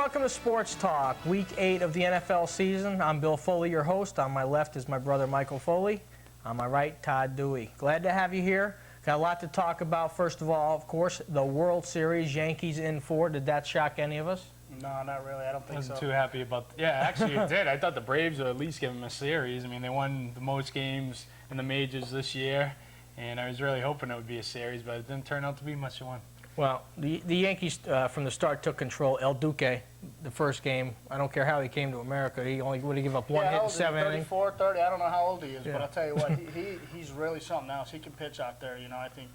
welcome to Sports Talk, Week 8 of the NFL season. I'm Bill Foley, your host. On my left is my brother Michael Foley. On my right, Todd Dewey. Glad to have you here. Got a lot to talk about. First of all, of course, the World Series, Yankees in 4. Did that shock any of us? No, not really. I don't think so. I wasn't too happy about yeah, actually it did. I thought the Braves would at least give them a series. I mean, they won the most games in the majors this year, and I was really hoping it would be a series, but it didn't turn out to be much of one. Well, the Yankees from the start took control. El Duque, the first game, I don't care how he came to America, he only would have given up one hit in 7 innings. 34, 30, I don't know how old he is, Yeah. but I'll tell you what, he's really something else. He can pitch out there, you know. I think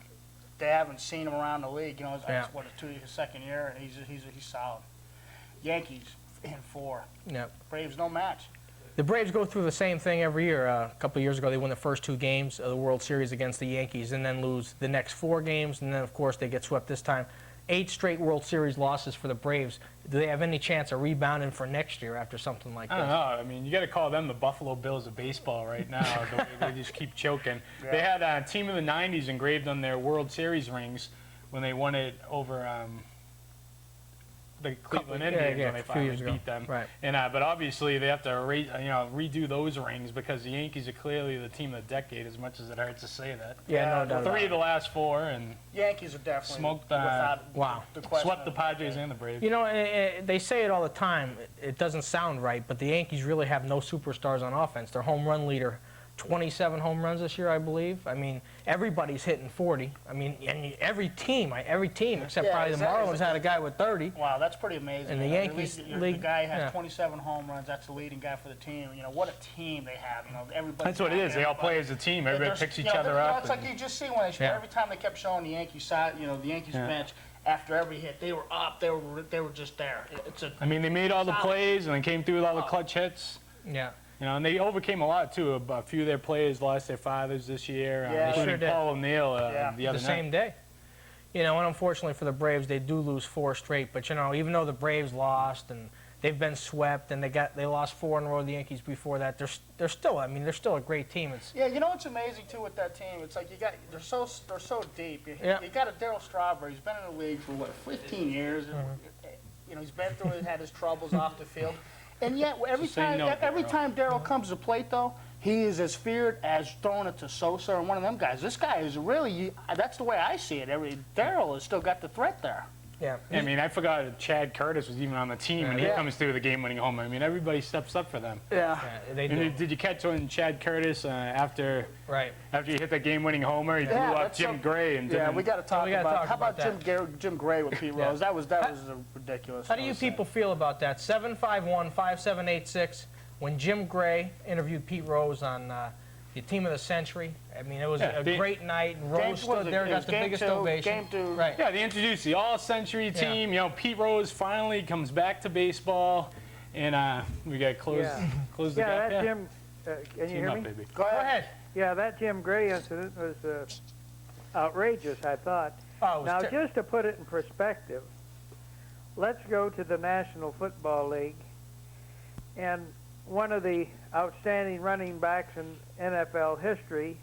they haven't seen him around the league, you know. It's his second year, and he's solid. Yankees in 4. Yeah. Braves no match. The Braves go through the same thing every year. A couple of years ago, they won the first 2 games of the World Series against the Yankees and then lose the next 4 games, and then, of course, they get swept this time. 8 straight World Series losses for the Braves. Do they have any chance of rebounding for next year after something like this? I don't know. I mean, you got to call them the Buffalo Bills of baseball right now. The way they just keep choking. Yeah. They had a team of the 90s engraved on their World Series rings when they won it over the Cleveland Indians when they finally beat them. Right. And but obviously they have to redo those rings because the Yankees are clearly the team of the decade, as much as it hurts to say that. Yeah, no doubt. 3 of the last 4 and Yankees are definitely smoked without wow. the question swept the of- Padres and the Braves. You know, they say it all the time. It doesn't sound right, but the Yankees really have no superstars on offense. Their home run leader, 27 home runs this year, I believe. I mean, everybody's hitting 40. I mean, and every team except Yeah, probably the exactly. Marlins had a guy with 30. Wow, that's pretty amazing. And the You know, Yankees the league- guy has yeah. 27 home runs. That's the leading guy for the team. You know, what a team they have. You know, everybody. That's what it is. They all play as a team. Everybody picks each other up. It's like you just see when they every time they kept showing the Yankees side, you know, the Yankees bench after every hit, they were up. They were just there. I mean, they made all the solid. plays and they came through with all the clutch hits. Yeah. You know, and they overcame a lot too. A few of their players lost their fathers this year, Yeah, including sure did. Paul O'Neill the other The night. same day. You know, and unfortunately for the Braves, they do lose 4 straight. But, you know, even though the Braves lost and they've been swept and they lost 4 in a row to the Yankees before that, they're still a great team. It's Yeah, you know what's amazing too with that team? It's like they're so deep. You got a Darryl Strawberry. He's been in the league for what 15 years. You know, he's been through it, had his troubles off the field, and yet every time Darryl comes to plate though, he is as feared as throwing it to Sosa or one of them guys. This guy is really. That's the way I see it. Darryl has still got the threat there. yeah. I mean, I forgot that Chad Curtis was even on the team when he Yeah. comes through the game-winning homer. I mean, everybody steps up for them. Yeah. They And do. did you catch when Chad Curtis after Right. he hit that game-winning homer, he blew up that's Jim so- Gray and Yeah, didn't- we got to talk gotta about. talk How about about Jim Gray with Pete Rose? That was ridiculous. How do you people feel about that? 751-5786. When Jim Gray interviewed Pete Rose on the Team of the Century, I mean, it was a great night, and Rose stood there and got the biggest ovation. Game 2. Right. Yeah, they introduced the All-Century team. You know, Pete Rose finally comes back to baseball, and we got to close the Yeah, gap. that Jim, can you Team hear up, me? baby. Go Go ahead. ahead. Yeah, that Jim Gray incident was outrageous, I thought. Oh, it was Now, just to put it in perspective, let's go to the National Football League, and one of the outstanding running backs in NFL history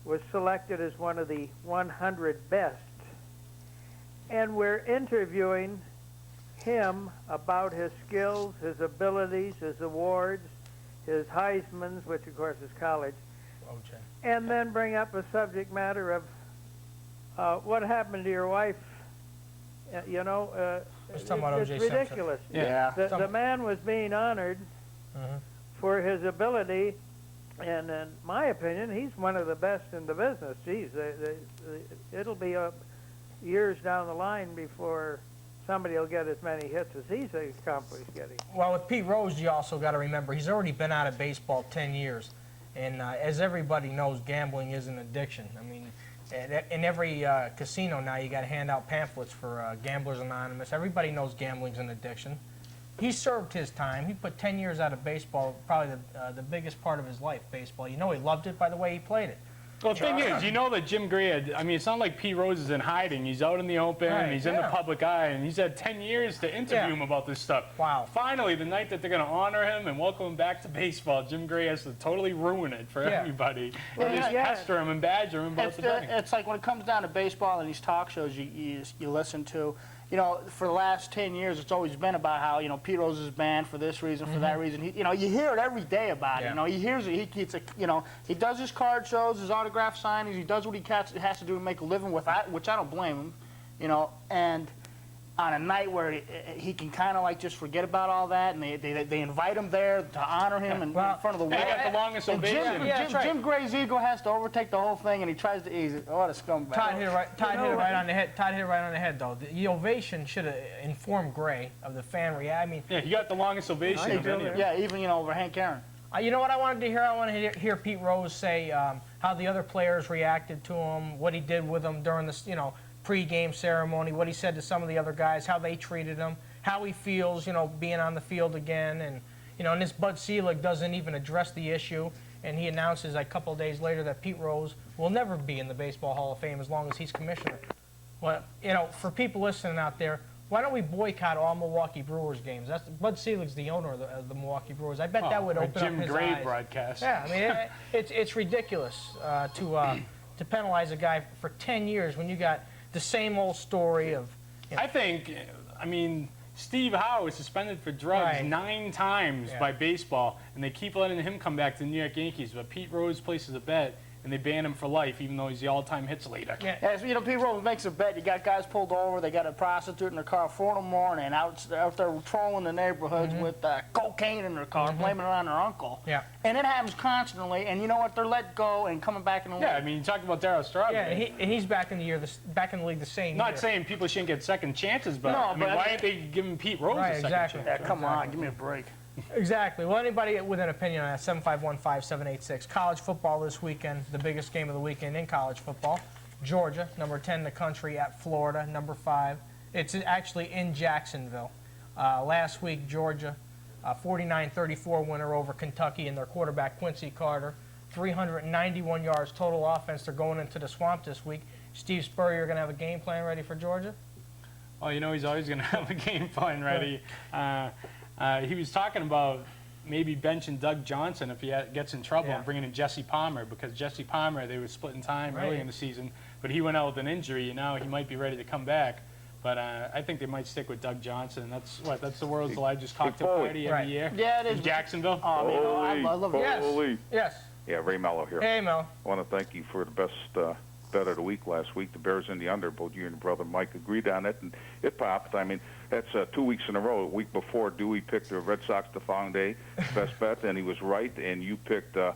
was selected as one of the 100 best. And we're interviewing him about his skills, his abilities, his awards, his Heisman's, which of course is college, OJ. and then bring up a subject matter of what happened to your wife. You know, Let's talk about it's O.J. Simpson. ridiculous. Yeah. The man was being honored Mhm. for his ability, and in my opinion, he's one of the best in the business. Geez, it'll be years down the line before somebody will get as many hits as he's accomplished getting. Well, with Pete Rose, you also got to remember he's already been out of baseball 10 years, and as everybody knows, gambling is an addiction. I mean, in every casino now, you got to hand out pamphlets for Gamblers Anonymous. Everybody knows gambling's an addiction. He served his time. He put 10 years out of baseball, probably the biggest part of his life, baseball. You know he loved it by the way he played it. Well, the thing is, you know that Jim Gray I mean, it's not like Pete Rose is in hiding. He's out in the open, Right, he's in the public eye, and he's had 10 years to interview him about this stuff. Wow. Finally, the night that they're going to honor him and welcome him back to baseball, Jim Gray has to totally ruin it for everybody. Well, and just yeah. pester him and badger him about the betting. It's like when it comes down to baseball and these talk shows you listen to, you know, for the last 10 years, it's always been about how, you know, Pete Rose is banned for this reason, for that reason. You know, you hear it every day about it. You know, he hears it. You know, he does his card shows, his autograph signings. He does what he has to do to make a living with that, which I don't blame him. You know, and on a night where he can kind of like just forget about all that, and they invite him there to honor him in front of the world. They got the longest And ovation. Jim Gray's ego has to overtake the whole thing, and he tries to ease it. What a scumbag! Todd hit it right on the head. Todd hit it right on the head, though. The ovation should have informed Gray of the fan reaction. I mean, Yeah, he got the longest ovation of any of them. Yeah, even, you know, over Hank Aaron. you know what I wanted to hear? I wanted to hear Pete Rose say how the other players reacted to him, what he did with them during this, you know, pre-game ceremony, what he said to some of the other guys, how they treated him, how he feels, you know, being on the field again, and you know, and this Bud Selig doesn't even address the issue, and he announces a couple of days later that Pete Rose will never be in the Baseball Hall of Fame as long as he's commissioner. Well, you know, for people listening out there, why don't we boycott all Milwaukee Brewers games? Bud Selig's the owner of the Milwaukee Brewers. I bet that would open Jim up his Gray eyes. broadcast. Yeah, I mean, it's ridiculous to penalize a guy for 10 years when you got the same old story of. You know, I think, I mean, Steve Howe was suspended for drugs Right. 9 times by baseball, and they keep letting him come back to the New York Yankees. But Pete Rose places a bet, and they ban him for life, even though he's the all-time hits leader. yeah. Yeah, you know, Pete Rose makes a bet. You got guys pulled over. They got a prostitute in their car 4 in the morning, out there trolling the neighborhoods with cocaine in their car, blaming it on their uncle. Yeah. And it happens constantly. And you know what? They're let go and coming back in the league. Yeah, I mean, you talked about Darryl Strawberry. Yeah, and he's back in the league the same year. Not saying people shouldn't get second chances, but No, I mean, but I why mean- aren't they giving Pete Rose Right, a second exactly. chance? Yeah, come on, give me a break. Exactly. Well, anybody with an opinion on that, 7515786. College football this weekend, the biggest game of the weekend in college football. Georgia, number 10 in the country, at Florida, number 5. It's actually in Jacksonville. Last week, Georgia, 49-34 winner over Kentucky, and their quarterback, Quincy Carter. 391 yards total offense. They're going into the swamp this week. Steve Spurrier going to have a game plan ready for Georgia? Well, you know, he's always going to have a game plan ready. He was talking about maybe benching Doug Johnson if he gets in trouble and bringing in Jesse Palmer, because Jesse Palmer, they were splitting time early in the season, but he went out with an injury, and now he might be ready to come back. But I think they might stick with Doug Johnson. That's the world's largest cocktail party every year. Yeah, it is. In Jacksonville. Oh, you know, I love it. Yes. Yes. Yeah, Ray Mello here. Hey, Mel. I want to thank you for the best bet of the week last week. The Bears in the under. Both you and your brother Mike agreed on it, and it popped. I mean, that's 2 weeks in a row. A week before, Dewey picked the Red Sox the following day, best bet, and he was right. And you picked the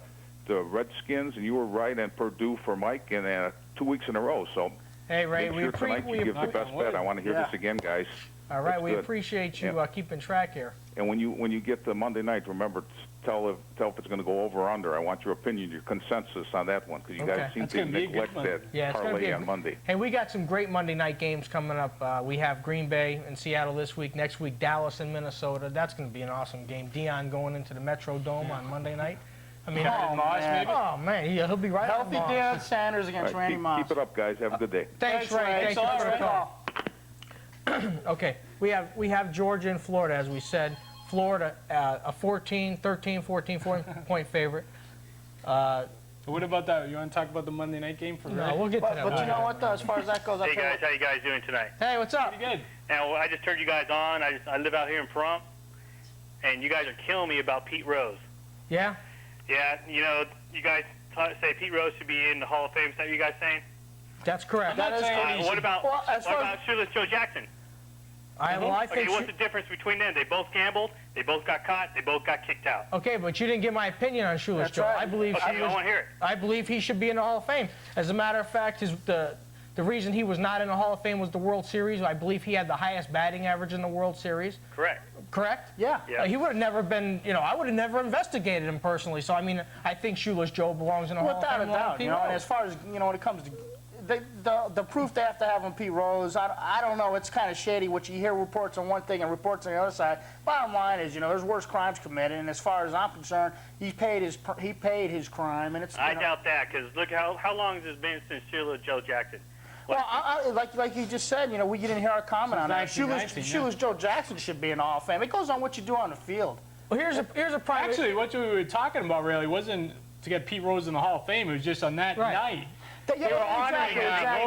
Redskins, and you were right, and Purdue for Mike, and 2 weeks in a row. So Hey, Ray, make we sure tonight you give the best bet. I want to hear this again, guys. All right, That's we good. appreciate you Yeah. keeping track here. And when you get to Monday night, remember, tell if it's going to go over or under. I want your opinion, your consensus on that one, because you Okay. guys seem That's to gonna be a good neglect one. that Yeah, it's going to parlay be on Monday. Hey, we got some great Monday night games coming up. We have Green Bay and Seattle this week. Next week, Dallas and Minnesota. That's going to be an awesome game. Dion going into the Metro Dome on Monday night. I mean, Oh, man. He'll be right Healthy on Moss. Deion Sanders All against right, Randy Moss. keep it up, guys. Have a good day. Thanks, Ray. Thank you for the call. call. Okay, we have Georgia and Florida, as we said. Florida, a 14 point favorite. What about that? You want to talk about the Monday night game for Ray? No, we'll get to that. But you know what, though, as far as that goes, I Hey tell you guys, how you guys doing tonight? Hey, what's up? Pretty good. Now I just turned you guys on. I live out here in Pahrump, and you guys are killing me about Pete Rose. Yeah? Yeah, you know, you guys say Pete Rose should be in the Hall of Fame. Is that what you guys saying? That's correct. That is correct. What about Well, as far Shoeless Joe Jackson? I Okay, think what's the difference between them? They both gambled. They both got caught. They both got kicked out. Okay, but you didn't get my opinion on Shoeless That's Joe. right. I believe Okay, I want to hear it. I believe he should be in the Hall of Fame. As a matter of fact, the reason he was not in the Hall of Fame was the World Series. I believe he had the highest batting average in the World Series. Correct. Correct? Yeah. Yeah. He would have never been, I would have never investigated him personally. So, I mean, I think Shoeless Joe belongs in the Hall of Without Fame. a along with doubt, Pete you know, and Rose. as far as, when it comes to the proof they have to have on Pete Rose, I don't know. It's kind of shady what you hear reports on one thing and reports on the other side. Bottom line is, there's worse crimes committed, and as far as I'm concerned, he paid his crime, and it's. I doubt that, because look how long has it been since Shoeless Joe Jackson? Well, like you just said, we didn't hear our comment on that. Since 1919, Shoeless Joe Jackson should be in the Hall of Fame. It goes on what you do on the field. Well, here's a private. Actually, what we were talking about really wasn't to get Pete Rose in the Hall of Fame. It was just on that Right. night. They were honoring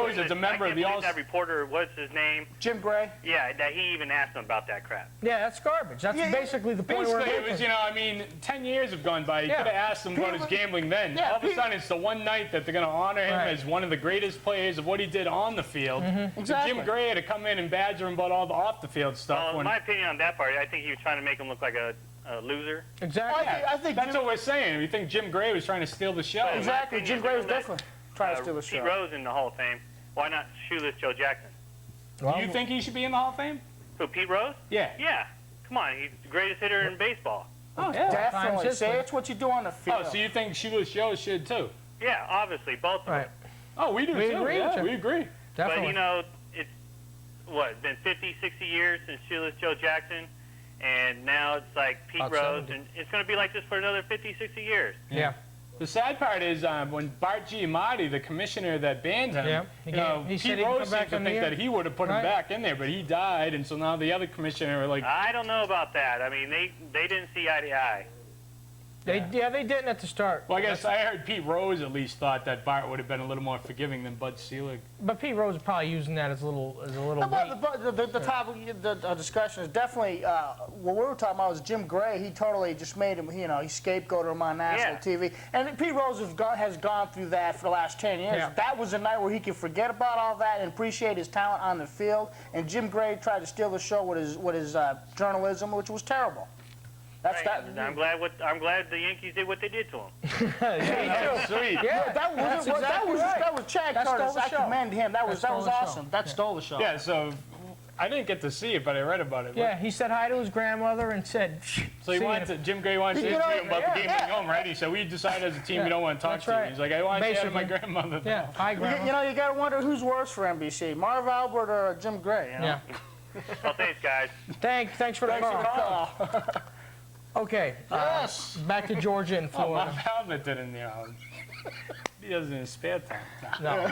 Rose as a member of the All. That reporter, what's his name? Jim Gray. Yeah, that he even asked him about that crap. Yeah, that's garbage. That's basically the point we're Basically, it making. was, 10 years have gone by. You Yeah. could have asked him about his gambling then. Yeah, All of a sudden, it's the one night that they're going to honor him Right. as one of the greatest players of what he did on the field. Exactly. Jim Gray had to come in and badger him about all the off-the-field stuff. Well, in when- my opinion on that part, I think he was trying to make him look like a loser. Exactly. I think That's Jim, what we're saying. We think Jim Gray was trying to steal the show. Well, exactly. my Jim opinion, Gray was given that, definitely trying to steal the Pete show. Rose in the Hall of Fame. Why not Shoeless Joe Jackson? Well, Do you think he should be in the Hall of Fame? Who, Pete Rose? Yeah. Yeah. Come on, he's the greatest hitter in baseball. Oh, yeah. Definitely. Times Say history. it's what you do on the field. Oh, so you think Shoeless Joe should too? Yeah, obviously, both of them. Right. Oh, we do We too. agree with Yeah, you. we agree. Definitely. But, it's, been 50, 60 years since Shoeless Joe Jackson, and now it's like Pete About Rose, 70. and it's going to be like this for another 50, 60 years. yeah. The sad part is when Bart Giamatti, the commissioner that banned him, Yeah, he said Pete he could Rose come seemed back to in the think year. that he would have put him Right. back in there, but he died, and so now the other commissioner are like, I don't know about that. I mean, they didn't see eye to eye. They didn't at the start. well, I guess I heard Pete Rose at least thought that Bart would have been a little more forgiving than Bud Selig. But Pete Rose is probably using that as a little weight. The topic, the discussion is definitely what we were talking about was Jim Gray. He totally just made him, he scapegoated him on national TV. And Pete Rose has gone through that for the last 10 years. Yeah. That was a night where he could forget about all that and appreciate his talent on the field. And Jim Gray tried to steal the show with his journalism, which was terrible. That's Right. that. I'm glad the Yankees did what they did to him. Sweet. Yeah, That that's exactly right. that was Chad That Curtis. stole the I show. commend him. That was stole the show. awesome. That stole the show. Yeah, so I didn't get to see it, but I read about it. Yeah, he said hi to his grandmother and said, So he "See wanted you." to, Jim Gray wanted to You know, interview him about the game yeah. being home, right? He said, we decided as a team we don't want to talk That's to you. right. He's like, I want to say hi to my Basically. grandmother. Yeah, hi, grandma. You got to wonder who's worse for NBC, Marv Albert or Jim Gray. Yeah. Well, thanks, guys. Thanks for the Thanks for the call. call. Okay, Yes. back to Georgia and Oh, Florida. Marv Albert did in he does it in his spare time. No.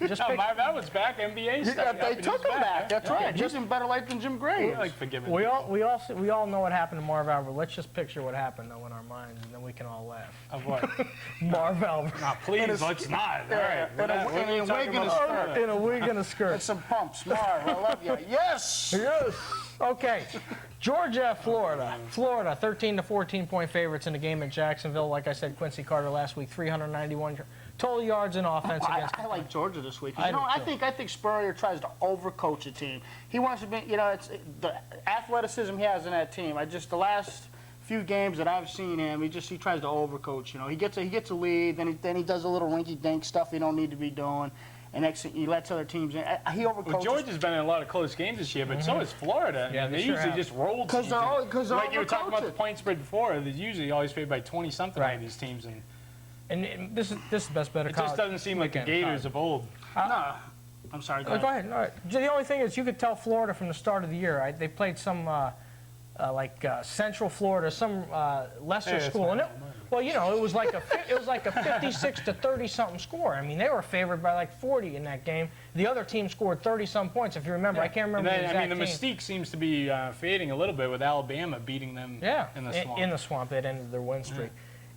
Just No, pick, Marv Albert's back, NBA stuff. Yeah, they took him back. That's right. He's in better light than Jim Gray. I like forgiving. we all know what happened to Marv Albert. Let's just picture what happened though in our minds, and then we can all laugh. Of what? Marv Albert No, please, let's not. All right. In a wig and a skirt. in a wig and a skirt. And some pumps. Marv, I love you. Yes. Yes. Okay. Georgia, Florida. Florida, 13 to 14 point favorites in the game at Jacksonville. Like I said, Quincy Carter last week, 391 total yards in offense against. I like Georgia this week. I do I think Spurrier tries to overcoach a team. He wants to be, it's the athleticism he has in that team. The last few games that I've seen him, he tries to overcoach. He gets a lead, then he does a little rinky-dink stuff he don't need to be doing, and he lets other teams in. He overcoaches. Well, Georgia's been in a lot of close games this year, but so has Florida. Yeah, And they they sure usually have. just roll 'Cause they're teams. all- 'cause they're like you were talking about the overcoached. point spread before, they're usually always favored by 20-something Right. on these teams. And And this is the best bet of it just college doesn't seem like the weekend. Gators of old. No. I'm sorry. Go ahead. All right. The only thing is, you could tell Florida from the start of the year. Right? They played some Central Florida, some lesser Hey, that's school, and not- it was like a 56 to 30 something score. I mean, they were favored by like 40 in that game. The other team scored 30 some points. If you remember, I can't remember And the then, exact the team. mystique seems to be fading a little bit with Alabama beating them Yeah, in the swamp. in the swamp, that ended their win streak.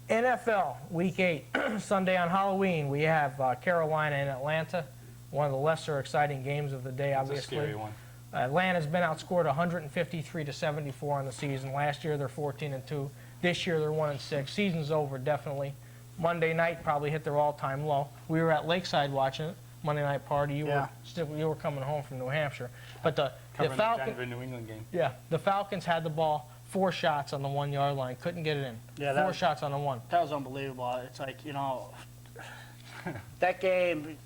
NFL Week 8, Sunday on Halloween, we have Carolina and Atlanta. One of the lesser exciting games of the day, It's a obviously. scary one. Atlanta's been outscored 153 to 74 on the season. Last year they're 14-2. This year they're 1-6. Season's over definitely. Monday night probably hit their all-time low. We were at Lakeside watching it. Monday night party. You were coming home from New Hampshire, but the Covering the Falcons. Denver New England game. Yeah, the Falcons had the ball, 4 shots on the 1 yard line, couldn't get it in. Yeah, 4 shots on the 1. That was unbelievable. It's like, that game,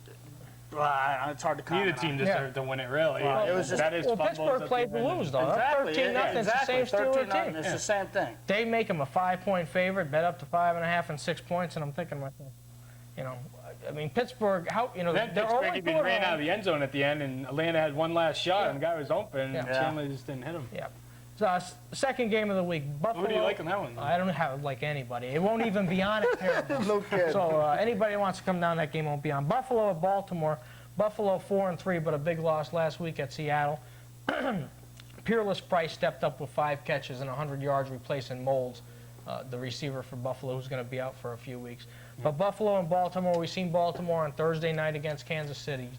it's hard to comment Neither team on. deserved to win it, really. It was just- That is Well, fumbles Pittsburgh that played they to win. lose though. Exactly. 13-0. Yeah, It's the exactly. same Steeler 13-0. team. It's the same thing. They make them a 5-point favorite, bet up to 5.5 and 6 points, and I'm thinking to myself, I mean Pittsburgh, Then they're Pittsburgh only even doing ran all- out of the end zone at the end, and Atlanta had one last shot, and the guy was open, and Yeah. Chandler just didn't hit him. Yeah. So, second game of the week, Buffalo. Who do you like in that one? I don't have like anybody. It won't even be on it. Terrible. No kidding. So anybody who wants to come down, that game won't be on. Buffalo at Baltimore. Buffalo 4-3, but a big loss last week at Seattle. Peerless Price stepped up with 5 catches and 100 yards, replacing Moles. the receiver for Buffalo, who's going to be out for a few weeks. But Buffalo and Baltimore, we've seen Baltimore on Thursday night against Kansas City.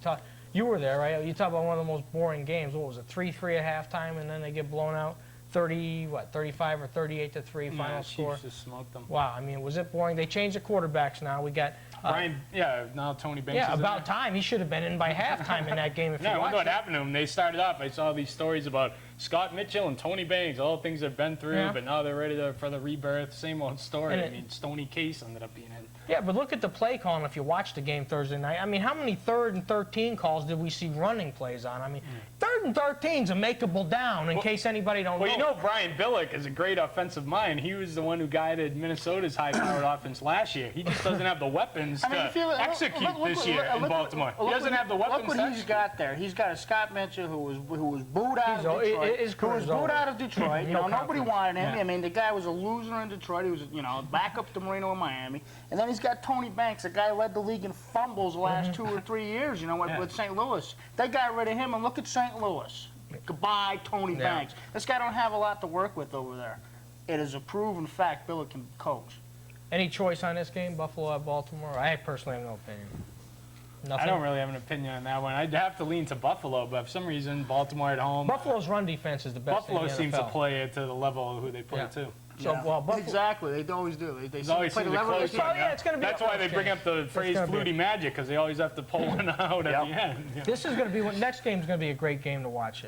You were there, right? You talk about one of the most boring games. What was it, 3-3 at halftime, and then they get blown out 35 or 38 to 3 final score. Chiefs just smoked them. Wow, I mean, was it boring? They changed the quarterbacks now. We got Now Tony Banks. yeah, is in about there. time. He should have been in by halftime in that game if Yeah, I you wonder watched what it. happened to him. They started off. I saw these stories about Scott Mitchell and Tony Banks, all the things they've been through, Yeah. but now they're ready for the rebirth. Same old story. And I mean, Stoney Case ended up being in. Yeah, but look at the play calling if you watch the game Thursday night. I mean, how many 3rd and 13 calls did we see running plays on? I mean, 3rd and 13's a makeable down in case anybody don't know. Well, you know, Brian Billick is a great offensive mind. He was the one who guided Minnesota's high-powered offense last year. He just doesn't have the weapons to execute this year in Baltimore. He doesn't have the weapons. Look to what he's got there. He's got a Scott Mitchell who was booed out He's of Detroit. his Who was career's booed over. out of Detroit. You No know, nobody confidence. wanted him. Yeah. I mean, the guy was a loser in Detroit. He was, back up to Marino and Miami. And then he's got Tony Banks, a guy who led the league in fumbles the last 2 or 3 years, with St. Louis. They got rid of him, and look at St. Louis. Goodbye, Tony Yeah. Banks. This guy don't have a lot to work with over there. It is a proven fact Billick can coach. Any choice on this game, Buffalo at Baltimore? I personally have no opinion. Nothing. I don't really have an opinion on that one. I'd have to lean to Buffalo, but for some reason, Baltimore at home. Buffalo's run defense is the best Buffalo in the seems to NFL. play it to the level of who they play Yeah. to. So, well, Buffalo, Exactly, they always do. They seem Always to play seem the to level close they one, can. yeah, it's gonna be That's a why close they bring game. up the phrase gonna be "flutie magic" because they always have to pull one out at the end. you know. This is going to be next game's going to be a great game to watch.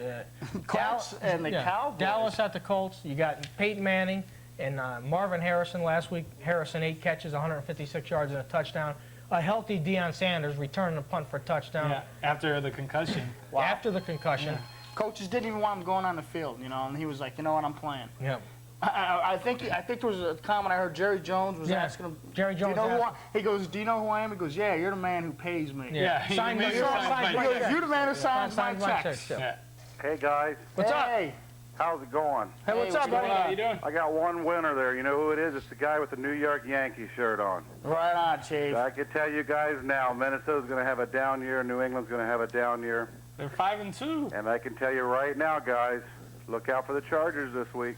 Colts and the Cowboys. Dallas at the Colts. You got Peyton Manning and Marvin Harrison last week. Harrison 8 catches, 156 yards and a touchdown. A healthy Deion Sanders returning a punt for a touchdown Yeah, after the concussion. after the concussion. Coaches didn't even want him going on the field, and he was like, you know what, I'm playing. Yeah. I think there was a comment I heard. Jerry Jones was Yeah. asking him. Jerry Jones Do you know who asked He goes, "Do you know who I am?" He goes, "Yeah, you're the man who pays me." Yeah, he Sign made my- it sign sound my- like- He goes, "You're the man who signs my checks." Yeah. Yeah. Hey guys, What's up? Hey, how's it going? Hey, what's up, what's buddy? going How you doing? I got one winner there. You know who it is? It's the guy with the New York Yankees shirt on. right on, Chief. I can tell you guys now, Minnesota's going to have a down year. New England's going to have a down year. They're 5-2. And I can tell you right now, guys, look out for the Chargers this week.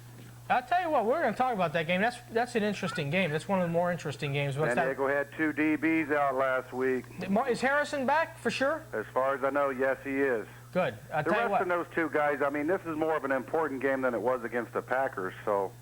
I'll tell you what, we're going to talk about that game. That's an interesting game. That's one of the more interesting games. What's San that? Diego had 2 DBs out last week. Is Harrison back for sure? As far as I know, yes, he is. Good. I'll The tell you rest what. of those 2 guys, I mean, this is more of an important game than it was against the Packers. So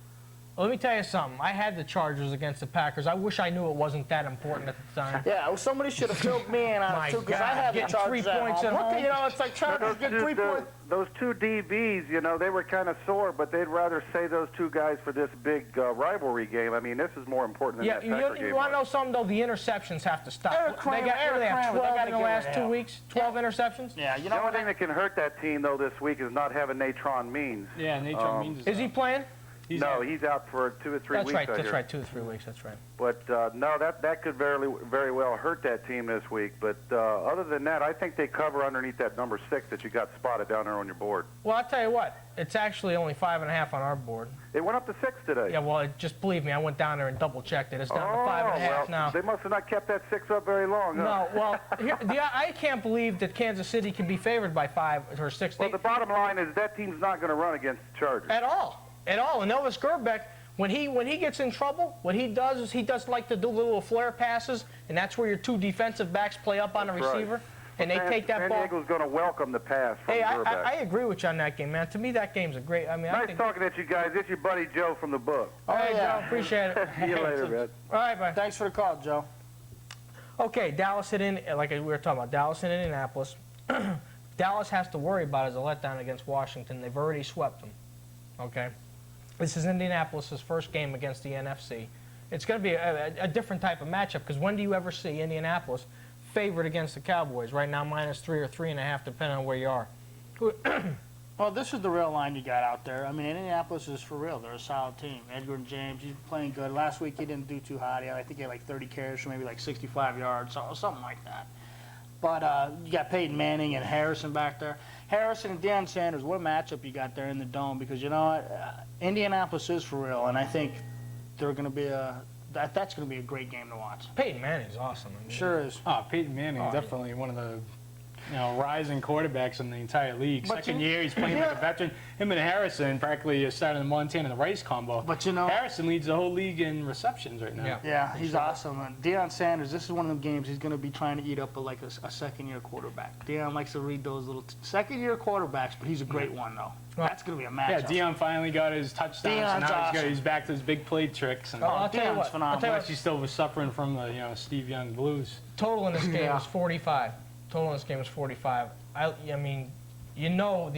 Let me tell you something. I had the Chargers against the Packers. I wish I knew it wasn't that important at the time. Yeah, well, somebody should have filled me in on My it too, because I God, had the getting Chargers 3 points at Look, home. it's like Chargers get 3 points. those 2 DBs, they were kind of sore, but they'd rather save those 2 guys for this big rivalry game. I mean, this is more important than Yeah, that you Packer game. want to know was. something, though? The interceptions have to stop. Eric Kramer, They have 12 gotta in the get last rid of 2 him. weeks. 12 interceptions? Yeah, you The know only what? thing that can hurt that team, though, this week is not having Natron Means. Yeah, Nathan Means Is he playing? He's No, out. he's out for 2 or 3 That's weeks. right. I That's hear. right. 2 to 3 weeks. That's right. But no, that could very well hurt that team this week. But other than that, I think they cover underneath that number 6 that you got spotted down there on your board. Well, I'll tell you what. It's actually only 5.5 on our board. They went up to 6 today. Yeah, well, just believe me, I went down there and double-checked it. It's down to Oh, 5.5 well, now. they must have not kept that 6 up very long. Huh? No, well, I can't believe that Kansas City can be favored by 5 or 6 Well, the bottom line is that team's not going to run against the Chargers. at all. At all. And Elvis Gerbeck, when he gets in trouble, what he does is he does like to do little flare passes, and that's where your 2 defensive backs play up on the That's right. receiver, and they take that San ball. Diego's going to welcome the pass from Hey, Gerbeck. I agree with you on that game, man. To me, that game's a great. I mean, I Nice think. talking at you guys. It's your buddy Joe from the book. All right, yeah. Joe, appreciate it. See you later, man. All right, bye. Thanks for the call, Joe. Okay, Dallas hit in, like we were talking about, Dallas and Indianapolis. Dallas has to worry about is a letdown against Washington. They've already swept them. Okay? This is Indianapolis' first game against the NFC. It's going to be a different type of matchup because when do you ever see Indianapolis favored against the Cowboys? Right now, -3 or 3.5, depending on where you are. Well, this is the real line you got out there. I mean, Indianapolis is for real. They're a solid team. Edgar and James, he's playing good. Last week he didn't do too hot. I think he had like 30 carries for maybe like 65 yards, something like that. But you got Peyton Manning and Harrison back there. Harrison and Deion Sanders, what a matchup you got there in the Dome. Because you know what? Indianapolis is for real, and I think they're going to be that's going to be a great game to watch. Peyton Manning's awesome. I mean, Sure is. Oh, Peyton Manning, Oh, yeah. definitely one of the rising quarterbacks in the entire league. But Second you- year, he's playing like a veteran. Him and Harrison practically starting the Montana and the Rice combo. But you know- Harrison leads the whole league in receptions right now. Yeah. Yeah, he's awesome. And Deion Sanders, this is one of the games he's going to be trying to eat up a second-year quarterback. Deion likes to read those little second-year quarterbacks, but he's a great one, though. That's going to be a Yeah, matchup. Dion finally got his touchdown, so Deion's now awesome. he's back to his big play tricks. And I'll tell you Deion's what. phenomenal. I'll tell you plus, he's still was suffering from the Steve Young blues. Total in this game Yeah. was 45. Total in this game was 45. I mean, the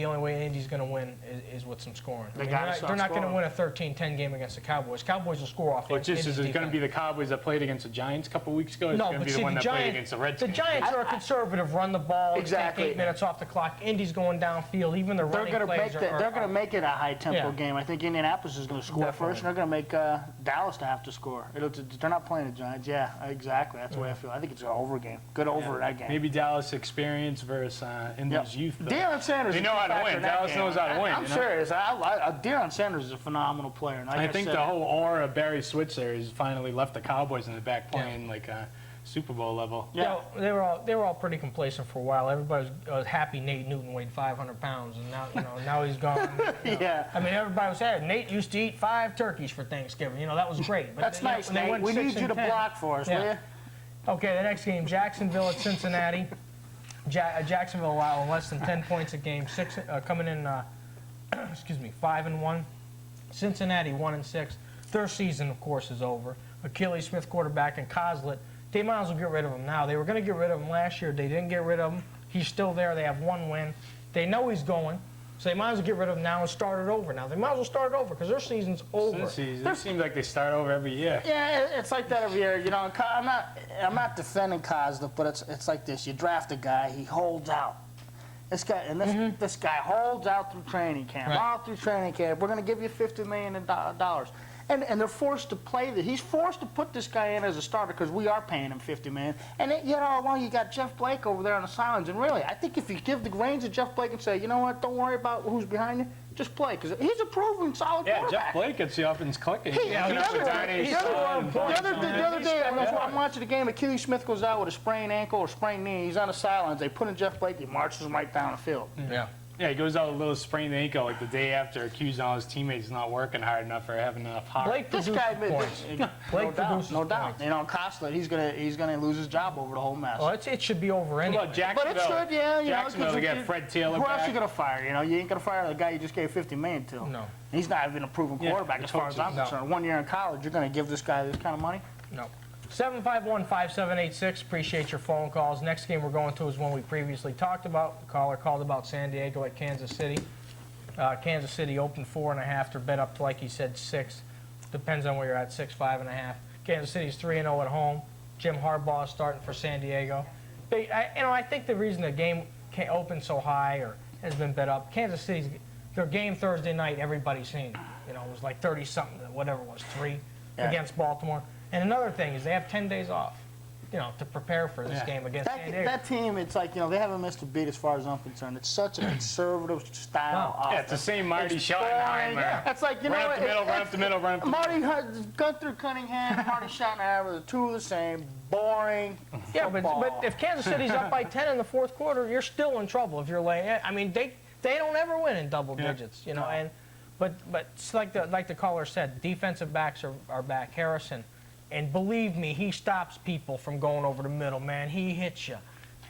only way Indy's going to win is with some scoring. I They mean, gotta they're start not going to scoring. win a 13-10 game against the Cowboys. Cowboys will score off. Well, just Indy's is it going to defense. be the Cowboys that played against the Giants a couple weeks ago? Or is it No, going to but be see, the one the that played Giants, against the the Redskins? Giants are a conservative, run the ball, Exactly. take 8 minutes off the clock. Indy's going downfield. Even the They're running going to plays make are. they're going to make it a high-tempo Yeah. game. I think Indianapolis is going to score Definitely. first, and they're going to make Dallas to have to score. They're not playing the Giants. Yeah, exactly. That's the way I feel. I think it's an over game. Good over that game. Maybe Dallas experience versus Indy's youth. Though. Deion Sanders. They is know a how to factor win. in that Dallas game. knows how to win, I'm you know? serious. Deion Sanders is a phenomenal player. And like I think said, the whole aura of Barry Switzer has finally left the Cowboys in the back playing like a Super Bowl level. Yeah. They were all pretty complacent for a while. Everybody was happy Nate Newton weighed 500 pounds, and now he's gone. Yeah. I mean, everybody was saying Nate used to eat 5 turkeys for Thanksgiving. That was great. But That's nice, when they Nate. went We 6 need you and to 10 block for us, will Yeah. you? Okay, the next game, Jacksonville at Cincinnati. Jacksonville allowing less than 10 points a game, coming in, 5-1. Cincinnati 1-6. Their season, of course, is over. Achilles Smith quarterback and Coslett. They might as well get rid of him now. They were going to get rid of him last year. They didn't get rid of him. He's still there. They have 1 win. They know he's going, so they might as well get rid of him now and start it over now. They might as well start it over because their season's over. This season, it seems like they start over every year. Yeah, it's like that every year. I'm not defending Coslett, but it's like this. You draft a guy, he holds out. This guy this guy holds out through training camp. Right. All through training camp. We're going to give you $50 million. And they're forced to play that. He's forced to put this guy in as a starter because we are paying him $50 million. And you got Jeff Blake over there on the sidelines. And really, I think if you give the reins to Jeff Blake and say, you know what, don't worry about who's behind you, just play because he's a proven solid Yeah, quarterback. Jeff Blake gets the offense clicking. Yeah, He's he's up with Donnie he's Son and so points. The other day, I'm watching the game. Achilles Smith goes out with a sprained ankle or sprained knee. He's on the sidelines. They put in Jeff Blake. He marches him right down the field. Yeah. Yeah, he goes out with a little sprained ankle like the day after, accusing all his teammates not working hard enough or having enough heart. Blake This produces guy, points. no Blake doubt, produces no doubt. points. Coslett, he's gonna lose his job over the whole mess. Well, it should be over What anyway. about Jacksonville? But it's good, yeah. Jacksonville, they got Fred Taylor Who else back. you gonna fire? You ain't gonna fire the guy you just gave $50 million to. No. He's not even a proven Yeah, quarterback let's as far hope as so. I'm No. concerned. 1 year in college, you're gonna give this guy this kind of money? No. 751-5786. Appreciate your phone calls. Next game we're going to is one we previously talked about. The caller called about San Diego at Kansas City. Kansas City opened 4.5. They're bet up to, like he said, 6. Depends on where you're at, 6, 5.5. Kansas City's 3-0 at home. Jim Harbaugh is starting for San Diego. I think the reason the game opened so high or has been bet up, Kansas City's their game Thursday night, everybody's seen. It was like 30-something, whatever it was, 3 against Baltimore. And another thing is they have 10 days off, to prepare for this game against San Diego. That team, it's like, they haven't missed a beat as far as I'm concerned. It's such a conservative style offense. Yeah, it's the same Marty It's Schottenheimer. boring. It's like, Run up the middle, run up the middle, run up the middle. Marty Gunther Cunningham, Marty Schottenheimer, the two are the same. Boring. Yeah, but football. if Kansas City's up by 10 in the fourth quarter, you're still in trouble if you're laying. I mean, they don't ever win in double digits, And but it's like the caller said, defensive backs are back. Harrison, and believe me, he stops people from going over the middle. Man, he hits you.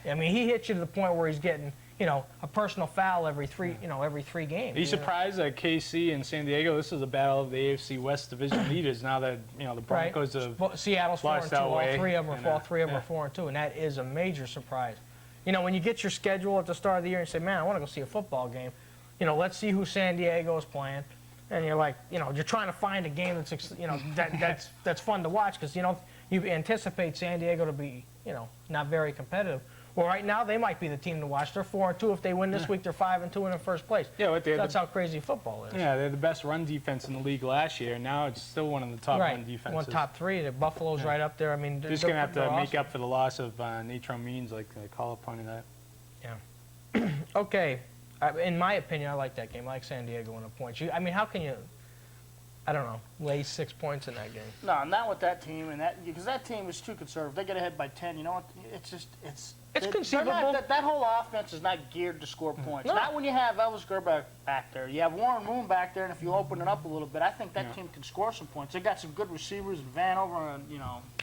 I mean, he hits you to the point where he's getting a personal foul every 3 games. Are you surprised that KC and San Diego? This is a battle of the AFC West division leaders. Now that the Broncos have Seattle's 4-2. that All way, 3 of them are 4-2, and that is a major surprise. When you get your schedule at the start of the year and say, "Man, I want to go see a football game," let's see who San Diego is playing, and you're like, you're trying to find a game that's fun to watch because you anticipate San Diego to be not very competitive. Well, right now they might be the team to watch. They're 4-2. If they win this week, they're 5-2 in first place. Yeah, That's how crazy football is. Yeah, they're the best run defense in the league last year. Now it's still one of the top run defenses. One top 3. The Buffalo's right up there. I mean, They're just going to have to they're make awesome. up for the loss of Natron Means, like the caller pointed out. Okay. In my opinion, I like that game. I like San Diego in the points. How can you? I don't know, lay 6 points in that game. No, not with that team, and because that team is too conservative. They get ahead by 10. You know what? It's conceivable. That whole offense is not geared to score points. No. Not when you have Elvis Grbac back there. You have Warren Moon back there, and if you open it up a little bit, I think that team can score some points. They got some good receivers, Vanover, and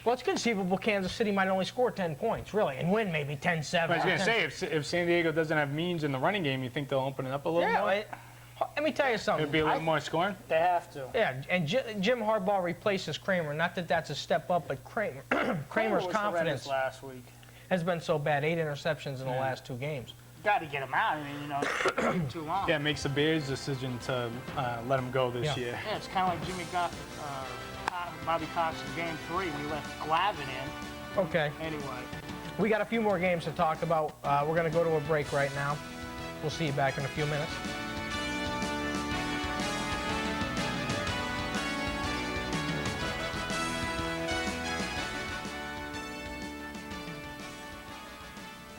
Well, it's conceivable Kansas City might only score 10 points, really, and win maybe 10-7. I was going to say, if San Diego doesn't have means in the running game, you think they'll open it up a little more? Let me tell you something. It'd be a little more scoring? they have to. Yeah, and Jim Harbaugh replaces Kramer. Not that that's a step up, but Kramer's was confidence horrendous last week. has been so bad. 8 interceptions in the last 2 games. Got to get him out. I mean, it's taking too long. Yeah, it makes the Bears' decision to let him go this year. Yeah, it's kind of like Jimmy got Bobby Cox in Game 3 when he left Glavin in. Okay, Anyway. we got a few more games to talk about. We're going to go to a break right now. We'll see you back in a few minutes.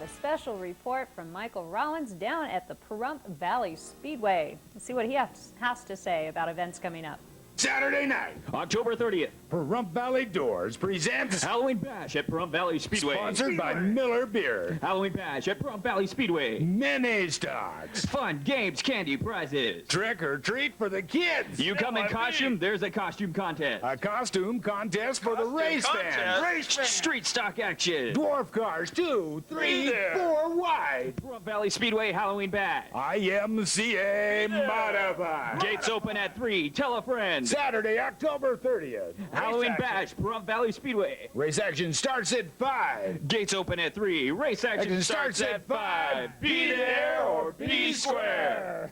A special report from Michael Rollins down at the Pahrump Valley Speedway. Let's see what he has to say about events coming up. Saturday night, October 30th, Pahrump Valley Doors presents Halloween Bash at Pahrump Valley Speedway. sponsored by Miller Beer, Halloween Bash at Pahrump Valley Speedway. mayonnaise dogs, Fun, games, candy, prizes. trick or treat for the kids. You come in costume, there's a costume contest. A costume contest for the race fans. Street stock action. Dwarf cars, 2, 3, 4 wide. Pahrump Valley Speedway Halloween Bash. IMCA modified. Gates open at 3. Tell a friend. Saturday, October 30th. Halloween Race action. Bash, Pahrump Valley Speedway. Race action starts at 5. Gates open at 3. Race action starts at 5. Be there or be square.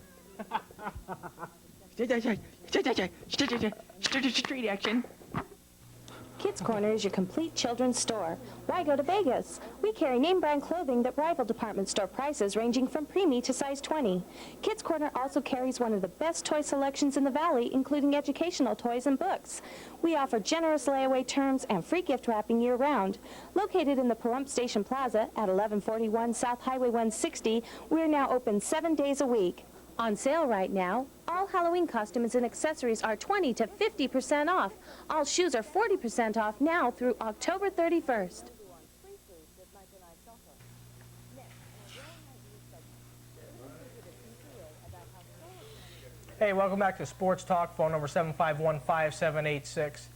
Street action. Kids Corner is your complete children's store. Why go to Vegas? We carry name brand clothing that rival department store prices ranging from preemie to size 20. Kids Corner also carries one of the best toy selections in the valley, including educational toys and books. We offer generous layaway terms and free gift wrapping year-round. Located in the Pahrump Station Plaza at 1141 South Highway 160, we're now open 7 days a week. On sale right now, all Halloween costumes and accessories are 20 to 50% off. All shoes are 40% off now through October 31st. Hey, welcome back to Sports Talk. Phone number 751-5786.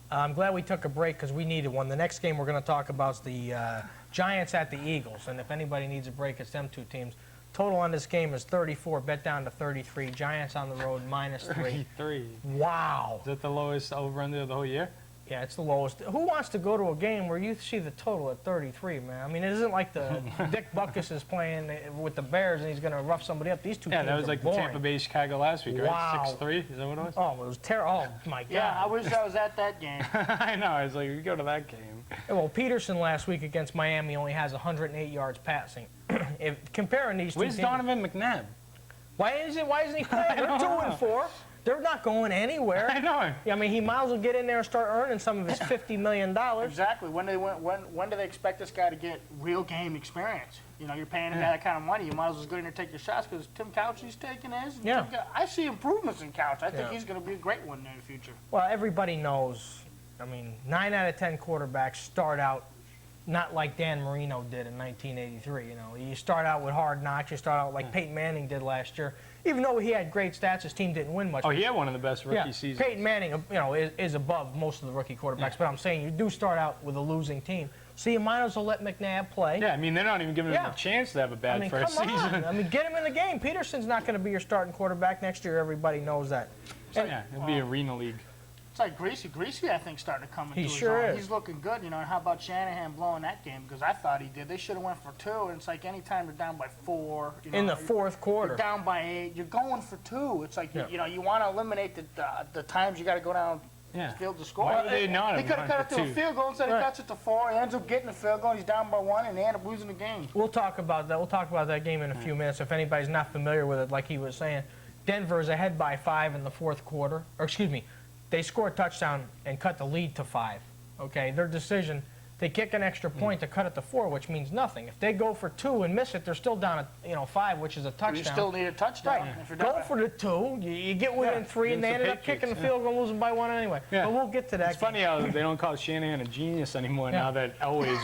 I'm glad we took a break because we needed one. The next game we're going to talk about is the Giants at the Eagles. And if anybody needs a break, it's them two teams. Total on this game is 34, bet down to 33. Giants on the road, -3. 33. Wow. Is that the lowest over-under of the whole year? Yeah, it's the lowest. Who wants to go to a game where you see the total at 33, man? I mean, it isn't like the Dick Butkus is playing with the Bears and he's going to rough somebody up. These two Yeah, teams that was are like boring. the Tampa Bay Chicago last week, right? Wow. 6-3, is that what it was? Oh, it was terrible. Oh, my God. Yeah, I wish I was at that game. I know, I was like, we go to that game. Well, Peterson last week against Miami only has 108 yards passing. If comparing these two Where's teams, Donovan McNabb? why isn't he playing? They're 2-4. They're not going anywhere. I know. I mean, he might as well get in there and start earning some of his $50 million. Exactly. When do they expect this guy to get real game experience? You know, you're paying a guy that kind of money. You might as well go in there and take your shots because Tim Couch's taking his. Yeah. I see improvements in Couch. I think Yeah. he's going to be a great one in the future. Well, everybody knows. I mean, 9 out of 10 quarterbacks start out not like Dan Marino did in 1983. You know, you start out with hard knocks. You start out like Peyton Manning did last year. Even though he had great stats, his team didn't win much. Oh, he had one of the best rookie Yeah, seasons. Peyton Manning, you know, is above most of the rookie quarterbacks. But I'm saying you do start out with a losing team, so you might as well let McNabb play. Yeah, I mean, they're not even giving him Yeah. a chance to have a bad I mean, first come season. on. I mean, get him in the game. Peterson's not going to be your starting quarterback next year. Everybody knows that. Yeah, it'll be Arena League. It's like Greasy. Greasy, I think, starting to come into He his sure own. is. He's looking good, you know. And how about Shanahan blowing that game? Because I thought he did. They should have went for 2. And it's like anytime you're down by 4, you know, In the fourth quarter. you're down by 8. You're going for 2. It's like Yeah. you know you want to eliminate the times you got to go down Yeah. the field to score. Why would they not He have could have gone cut it for to a 2? field goal instead. Right. He cuts it to 4. He ends up getting the field goal. He's down by 1, and they end up losing the game. We'll talk about that. We'll talk about that game in a few minutes. If anybody's not familiar with it, like he was saying, Denver is ahead by 5 in the fourth quarter. Or excuse me, they score a touchdown and cut the lead to 5. Okay, their decision they kick an extra point to cut it to 4, which means nothing. If they go for 2 and miss it, they're still down at 5, which is a touchdown. You still need a touchdown. Right. If you're Go down. for the 2. You get within 3, and they against the ended up kicking the Patriots, field goal, losing by 1 anyway. Yeah. But we'll get to that. It's funny how they don't call Shanahan a genius anymore now that Elway's.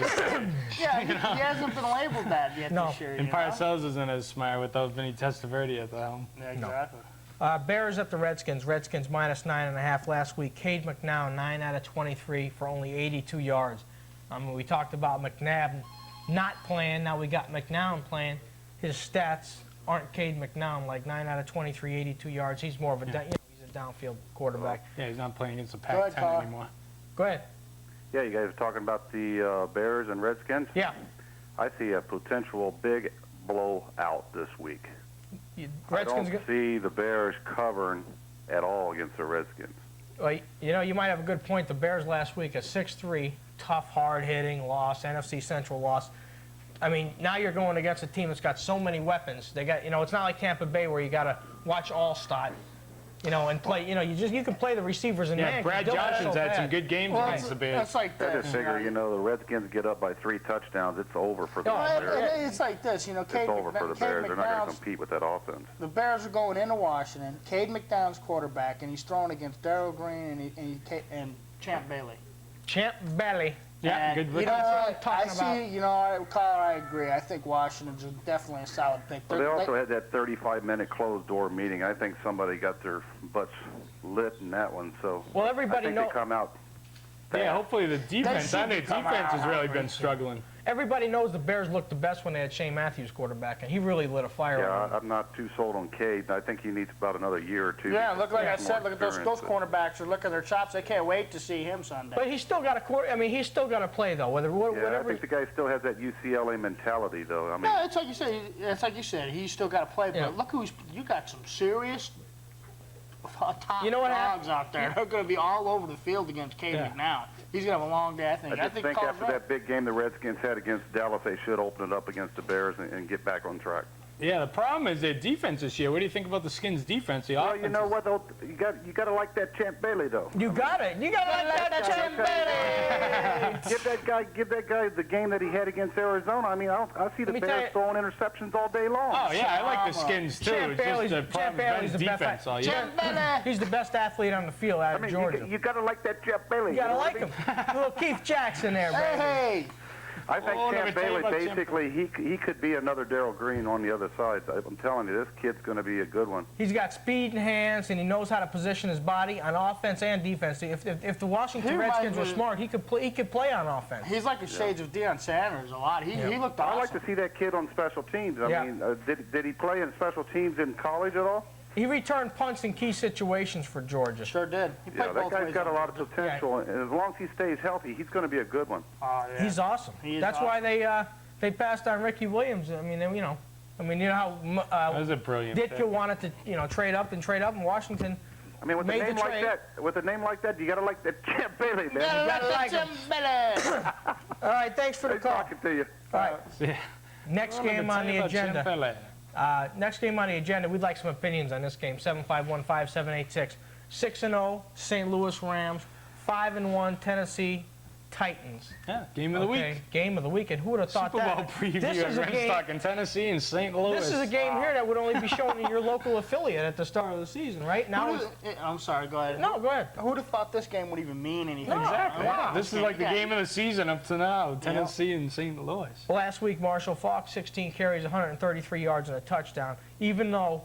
Yeah, he hasn't been labeled that yet No. this year. And you know? Parcells isn't as smart without Vinny Testaverde at the helm. Yeah, exactly. Bears at the Redskins. Redskins -9.5 last week. Cade McNown, 9 out of 23 for only 82 yards. We talked about McNabb not playing. Now we got McNown playing. His stats aren't Cade McNown, like 9 out of 23, 82 yards. He's more of a he's a downfield quarterback. Yeah, he's not playing against the Go ahead, Pac-10 Carl. anymore. Go ahead. Yeah, you guys are talking about the Bears and Redskins? Yeah. I see a potential big blowout this week. Redskins. I don't see the Bears covering at all against the Redskins. Well, you might have a good point. The Bears last week, a 6-3, tough, hard-hitting loss, NFC Central loss. I mean, now you're going against a team that's got so many weapons. They got, it's not like Tampa Bay where you got to watch all stat, and play. You can play the receivers and Yeah, man. Brad Johnson's had some good games against the Bears. That's like I this. just figure, the Redskins get up by 3 touchdowns, it's over for the Well, Bears. it's like this, Cade It's over for the Bears. They're not going to compete with that offense. The Bears are going into Washington. Cade McNown's quarterback, and he's throwing against Darryl Green and Champ Bailey. Champ Bailey. Yeah, And, good you look. know what I'm what? talking I see, Carl, I agree. I think Washington's definitely a solid pick. Well, they also had that 35-minute closed-door meeting. I think somebody got their butts lit in that one. So Well, everybody I think they come out. Yeah, hopefully the defense. I think come defense has out really been struggling. Everybody knows the Bears looked the best when they had Shane Matthews quarterback, and he really lit a fire. Yeah, under them. I'm not too sold on Cade. I think he needs about another year or 2. Yeah, to look like I get said, more look at those experience. cornerbacks are licking their chops. They can't wait to see him Sunday. But he's still got a quarter. I mean, he's still got to play though. Yeah, I Whatever. think the guy still has that UCLA mentality, though. I mean, No, it's like you said. It's like you said. He's still got to play. But Yeah. look you got some serious top You know what dogs out there. They're going to be all over the field against Cade Yeah. McNown. He's going to have a long day, I think. I just think Carl's after right. that big game the Redskins had against Dallas, they should open it up against the Bears and get back on track. Yeah, the problem is their defense this year. What do you think about the Skins' defense? The Well, offense. you know what, though? You got to like that Champ Bailey, though. You got it. You got to like that Champ Bailey. Give that guy the game that he had against Arizona. I mean, I see the Let me tell Bears you- throwing interceptions all day long. Oh yeah, I like the Skins too. Champ It's Bailey's, just the Champ problem Bailey's is the best. defense all year. Champ Bailey. He's the best athlete on the field out I of mean, Georgia. you got to like that Champ Bailey. You gotta know like what I him. mean? Little Keith Jackson there, baby. Hey, I think Oh, never Champ tell you Bailey, about Champ basically, he could be another Darryl Green on the other side. I'm telling you, this kid's going to be a good one. He's got speed and hands, and he knows how to position his body on offense and defense. If the Washington He Redskins were reminds me- smart, he could play on offense. he's like the shades of Deion Sanders a lot. He looked I awesome. like to see that kid on special teams. I Yeah. mean, did he play in special teams in college at all? He returned punts in key situations for Georgia. Sure did. He Yeah, played that both guy's ways got a on lot of Georgia. potential, and as long as he stays healthy, he's going to be a good one. Oh, yeah. He's awesome. He is That's why they passed on Ricky Williams. I mean, you know how That was a brilliant Ditka pick. wanted to trade up, and Washington. I mean, with a Made the name like trade. that, you got to like that Champ Bailey, man. You gotta gotta like like the him. Champ Bailey. All right, thanks for the Nice call. talking to you. All right, Yeah. next Well, let game me on tell the you about Champ agenda. Bailey. Next game on the agenda, we'd like some opinions on this game. 7515786. 6-0 St. Louis Rams. 5-1 Tennessee Titans. Yeah, game of the week. Game of the week. And who would have thought Super Bowl that? preview This at is a Red game. Stock in Tennessee and St. Louis. This is a game here that would only be shown in your local affiliate at the start of the season, right? Now, I'm sorry, go ahead. no, go ahead. Who'd have thought this game would even mean anything? Exactly. Wow. This is like the game of the season up to now. Tennessee and St. Louis. Last week, Marshall Faulk, 16 carries, 133 yards, and a touchdown. Even though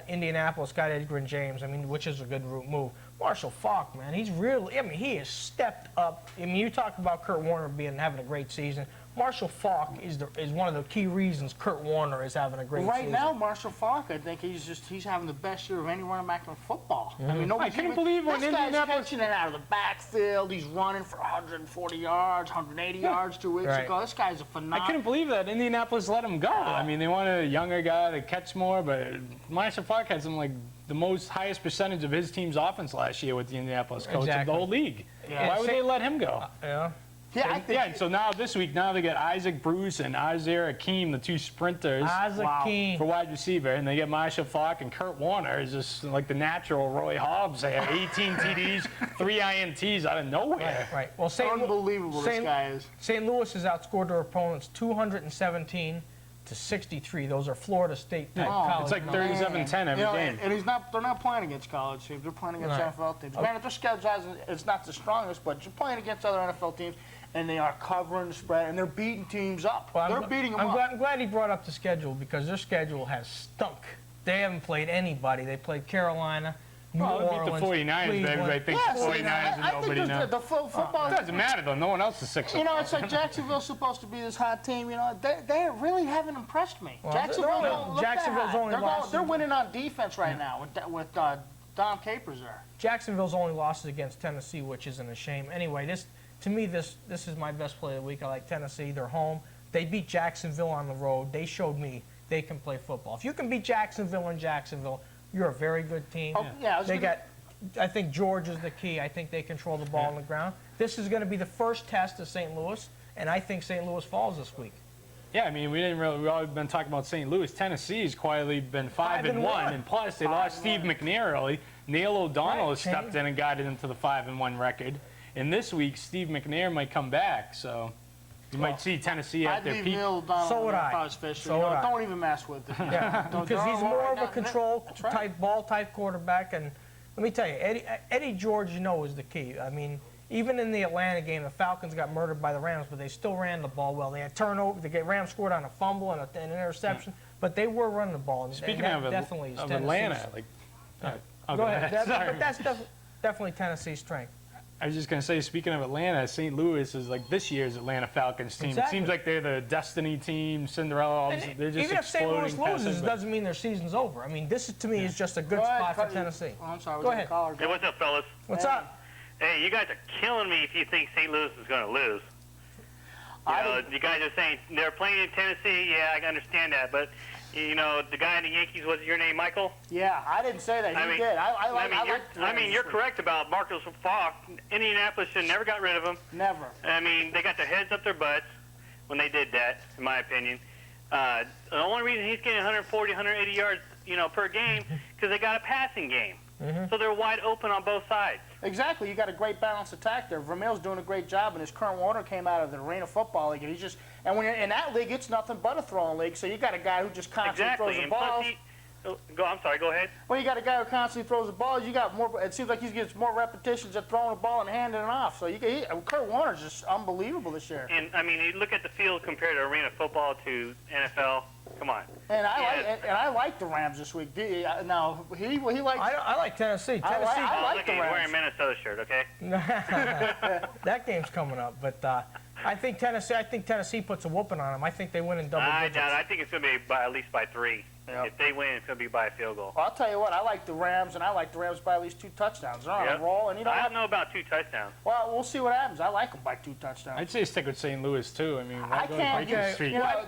Indianapolis got Edgerrin James, which is a good move. Marshall Faulk, man, he has stepped up. You talk about Kurt Warner having a great season. Marshall Faulk is one of the key reasons Kurt Warner is having a great Right season. now, Marshall Faulk, I think he's having the best year of any running back in football. I mean, I couldn't believe when this guy's Indianapolis- catching it out of the backfield. He's running for 140 yards, 180 yards 2 weeks Right. ago. This guy's a I phenomenal. couldn't believe that Indianapolis let him go. I mean, they wanted a younger guy to catch more, but Marshall Faulk had the highest percentage of his team's offense last year with the Indianapolis coach of Exactly. the whole league. Yeah. Why would they let him go? Yeah. Yeah, I think And so now this week, now they get Isaac Bruce and Isaiah Akeem, the two sprinters. Isaac Akeem. For wide receiver, and they get Marshall Falk and Kurt Warner is just like the natural Roy Hobbs there. 18 TDs, 3 INTs out of nowhere. Right. Well, unbelievable this guy is. St. Louis has outscored their opponents 217 to 63. Those are Florida State type college. It's like 37-10 every game. And they're not playing against college teams. They're playing against NFL teams. Granted, their schedule it's not the strongest, but you're playing against other NFL teams, and they are covering the spread, and they're beating teams up. Well, they're beating them up. I'm glad he brought up the schedule because their schedule has stunk. They haven't played anybody. They played Carolina, New Orleans, Beat the 49ers, but everybody thinks the 49ers and nobody knows. The football. It doesn't matter, though. No one else is 6. You know, it's like Jacksonville's supposed to be this hot team. You know, they really haven't impressed me. Well, Jacksonville's don't look Jacksonville's that hot. only lost. They're winning on defense right now with Dom Capers there. Jacksonville's only losses against Tennessee, which isn't a shame. Anyway, to me, this is my best play of the week. I like Tennessee. They're home. They beat Jacksonville on the road. They showed me they can play football. If you can beat Jacksonville in Jacksonville, you're a very good team. Oh, yeah, I think George is the key. I think they control the ball on the ground. This is going to be the first test of St. Louis, and I think St. Louis falls this week. Yeah, I mean, we've always been talking about St. Louis. Tennessee's quietly been 5-1, and plus they lost Steve McNair early. Neil O'Donnell has stepped in and guided them to the 5-1 record. And this week, Steve McNair might come back, so you might see Tennessee at their peak. Neil O'Donnell So would I. Don't even mess with it. Yeah, because he's more of a control type, ball type quarterback. And let me tell you, Eddie George, is the key. I mean, even in the Atlanta game, the Falcons got murdered by the Rams, but they still ran the ball well. They had turnover. The Rams scored on a fumble and an interception, but they were running the ball. And Speaking that of definitely is Atlanta, go ahead. But that's definitely Tennessee's strength. I was just going to say, speaking of Atlanta, St.Louis is like this year's Atlanta Falcons team. Exactly. It seems like they're the destiny team, Cinderella. They're just even if St. Louis exploding. loses, it doesn't mean their season's over. I mean, this to me is just a good spot for Tennessee. I'm sorry. Go ahead. Hey, what's up, fellas? What's up? Hey, you guys are killing me if you think St. Louis is going to lose. You guys are saying they're playing in Tennessee. Yeah, I understand that. But, the guy in the Yankees, what's your name, Michael? Yeah, I didn't say that. He did. I mean, you're correct about Marcus Falk. Indianapolis should never got rid of him. Never. I mean, they got their heads up their butts when they did that, in my opinion. The only reason he's getting 140, 180 yards, per game, because they got a passing game. So they're wide open on both sides. Exactly. You got a great balanced attack there. Vermeil's doing a great job, and his Kurt Warner came out of the Arena Football League, and when you're in that league, it's nothing but a throwing league. So you got a guy who just constantly throws the ball. I'm sorry. Go ahead. Well, you got a guy who constantly throws the ball. You got more. It seems like he gets more repetitions at throwing the ball and handing it off. So Kurt Warner's just unbelievable this year. And I mean, you look at the field compared to Arena Football to NFL. Come on. And I like the Rams this week. Now he likes. I like Tennessee. I like the He's Rams. wearing a Minnesota shirt, okay? That game's coming up, but I think Tennessee puts a whooping on them. I think they win in double digits. I think it's going to be at least by 3. Yep. If they win, it's going to be by a field goal. Well, I'll tell you what, I like the Rams, and I like the Rams by at least 2 touchdowns. They're on a roll, and I don't know about 2 touchdowns. Well, we'll see what happens. I like them by 2 touchdowns. I'd say stick with St. Louis too. I mean, I can't.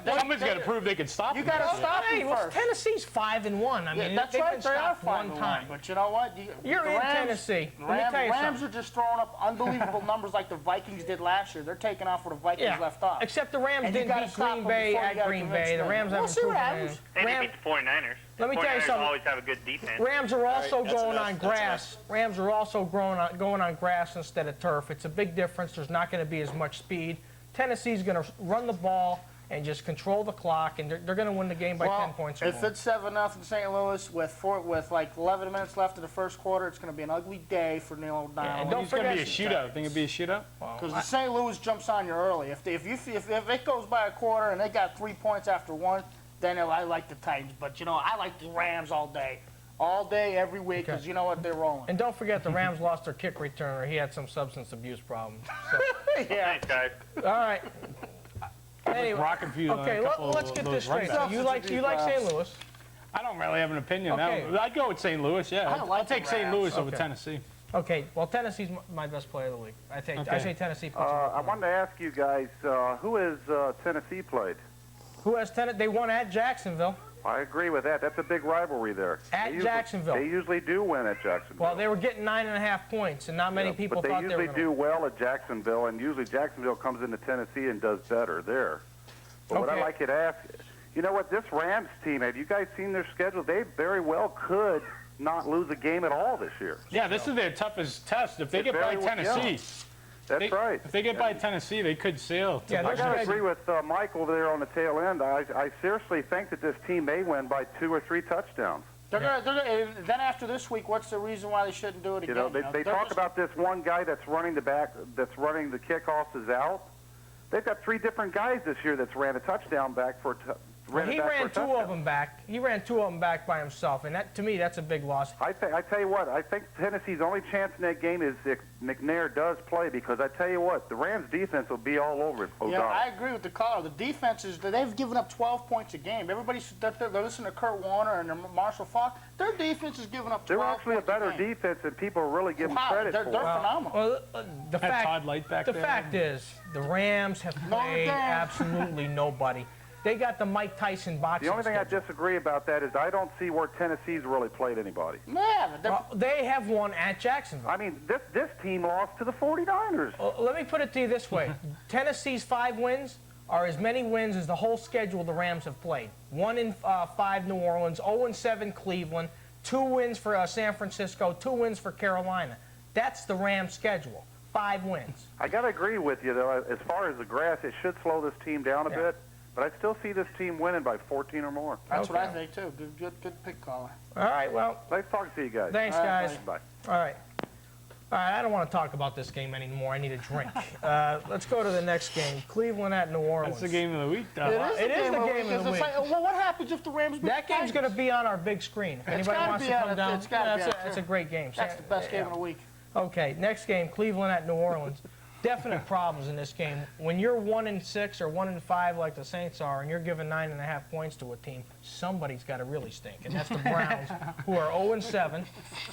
Someone's got to prove they can stop. You got to stop them first. Tennessee's 5-1. I mean, that's right. They are 5-1. But you know what? You're in Tennessee. Rams are just throwing up unbelievable numbers like the Vikings did last year. They're taking off where the Vikings left off. Except the Rams didn't beat Green Bay at Green Bay. The Rams haven't proven anything. They didn't beat the 49ers. Let me tell you something. Always have a good defense. Rams are also going on grass. Rams are also going on grass instead of turf. It's a big difference. There's not going to be as much speed. Tennessee's going to run the ball and just control the clock, and they're going to win the game by 10 points or more. If it's 7-0 St. Louis with like 11 minutes left in the first quarter, it's going to be an ugly day for Neil O'Donnell. And don't forget, it's going to be a shootout. Think it'd be a shootout? Because the St. Louis jumps on you early. If it goes by a quarter and they got 3 points after one, then I like the Titans. But, I like the Rams all day. All day, every week, because you know what? They're rolling. And don't forget, the Rams lost their kick returner. He had some substance abuse problem. So. Yeah. Thanks, guys. All right. Anyway, okay, let's get this straight. You like St. Louis? I don't really have an opinion. Okay. I'd go with St. Louis, yeah. I'll take St. Louis over Tennessee. Okay, well, Tennessee's my best player of the league. I say Tennessee. I wanted to ask you guys, who has Tennessee played? Who has Tennessee? They won at Jacksonville. I agree with that. That's a big rivalry there. At Jacksonville. They usually do win at Jacksonville. Well, they were getting 9.5 points, and not many people but thought they were usually do well at Jacksonville, and usually Jacksonville comes into Tennessee and does better there. But what I'd like you to ask, you know what, this Rams team, have you guys seen their schedule? They very well could not lose a game at all this year. Yeah, this is their toughest test. If they get by Tennessee. That's right. If they get by Tennessee, they could sail. I gotta agree with Michael there on the tail end. I seriously think that this team may win by 2 or 3 touchdowns. Then after this week, what's the reason why they shouldn't do it again? They talk about this one guy that's running the kickoffs is out. They've got 3 different guys this year that's ran a touchdown back for. He ran 2 of them back. He ran 2 of them back by himself, and that, to me, that's a big loss. I tell you what, I think Tennessee's only chance in that game is if McNair does play, because I tell you what, the Rams' defense will be all over it. Yeah, I agree with the caller. The defense is they've given up 12 points a game. Everybody's they're listening to Kurt Warner and Marshall Faulk. Their defense is giving up 12 They're actually a better defense than people really give them credit for. They're phenomenal. Well, the fact is, the Rams have played absolutely nobody. They got the Mike Tyson boxing. The only thing I disagree about that is I don't see where Tennessee's really played anybody. They have won at Jacksonville. I mean, this team lost to the 49ers. Let me put it to you this way. Tennessee's 5 wins are as many wins as the whole schedule the Rams have played. 1-5 New Orleans, 0-7 Cleveland, 2 wins for San Francisco, 2 wins for Carolina. That's the Rams' schedule. 5 wins. I got to agree with you, though. As far as the grass, it should slow this team down a bit. But I still see this team winning by 14 or more. That's what I think, too. Good pick, caller. All right, well. Nice talking to you guys. Thanks, guys. Bye. All right. All right, I don't want to talk about this game anymore. I need a drink. Let's go to the next game. Cleveland at New Orleans. That's the game of the week, though. It is the game of the week. Well, what happens if the Rams beat That game's going to be on our big screen. If anybody wants to come down, that's a great game. That's the best game of the week. Okay, next game, Cleveland at New Orleans. Definite problems in this game. When you're 1-6 or 1-5 like the Saints are, and you're giving 9.5 points to a team, somebody's got to really stink, and that's the Browns, who are 0-7.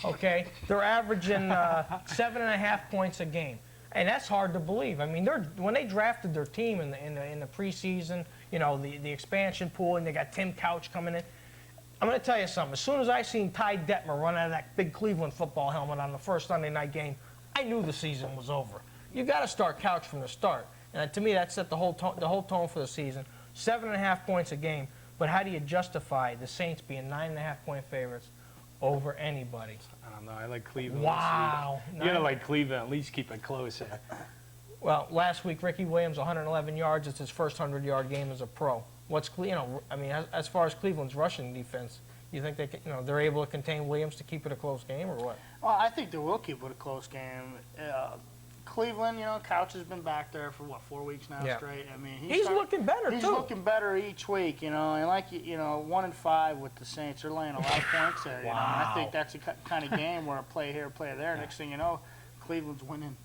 Okay, they're averaging 7.5 points a game, and that's hard to believe. I mean, when they drafted their team in the preseason, you know, the expansion pool, and they got Tim Couch coming in. I'm going to tell you something. As soon as I seen Ty Detmer run out of that big Cleveland football helmet on the first Sunday night game, I knew the season was over. You got to start Couch from the start, and to me, that set the whole tone for the season. 7.5 points a game, but how do you justify the Saints being 9.5-point favorites over anybody? I don't know. I like Cleveland. Wow. You gotta like Cleveland. At least keep it close. Well, last week Ricky Williams 111 yards. It's his first 100-yard game as a pro. I mean, as far as Cleveland's rushing defense, you think they're able to contain Williams to keep it a close game, or what? Well, I think they will keep it a close game. Cleveland, Couch has been back there for 4 weeks now straight. I mean, he's looking better He's too. looking better each week, and like 1-5 with the Saints, they're laying a lot of points there. Wow. And I think that's the kind of game where a play here, play there. Next thing you know, Cleveland's winning.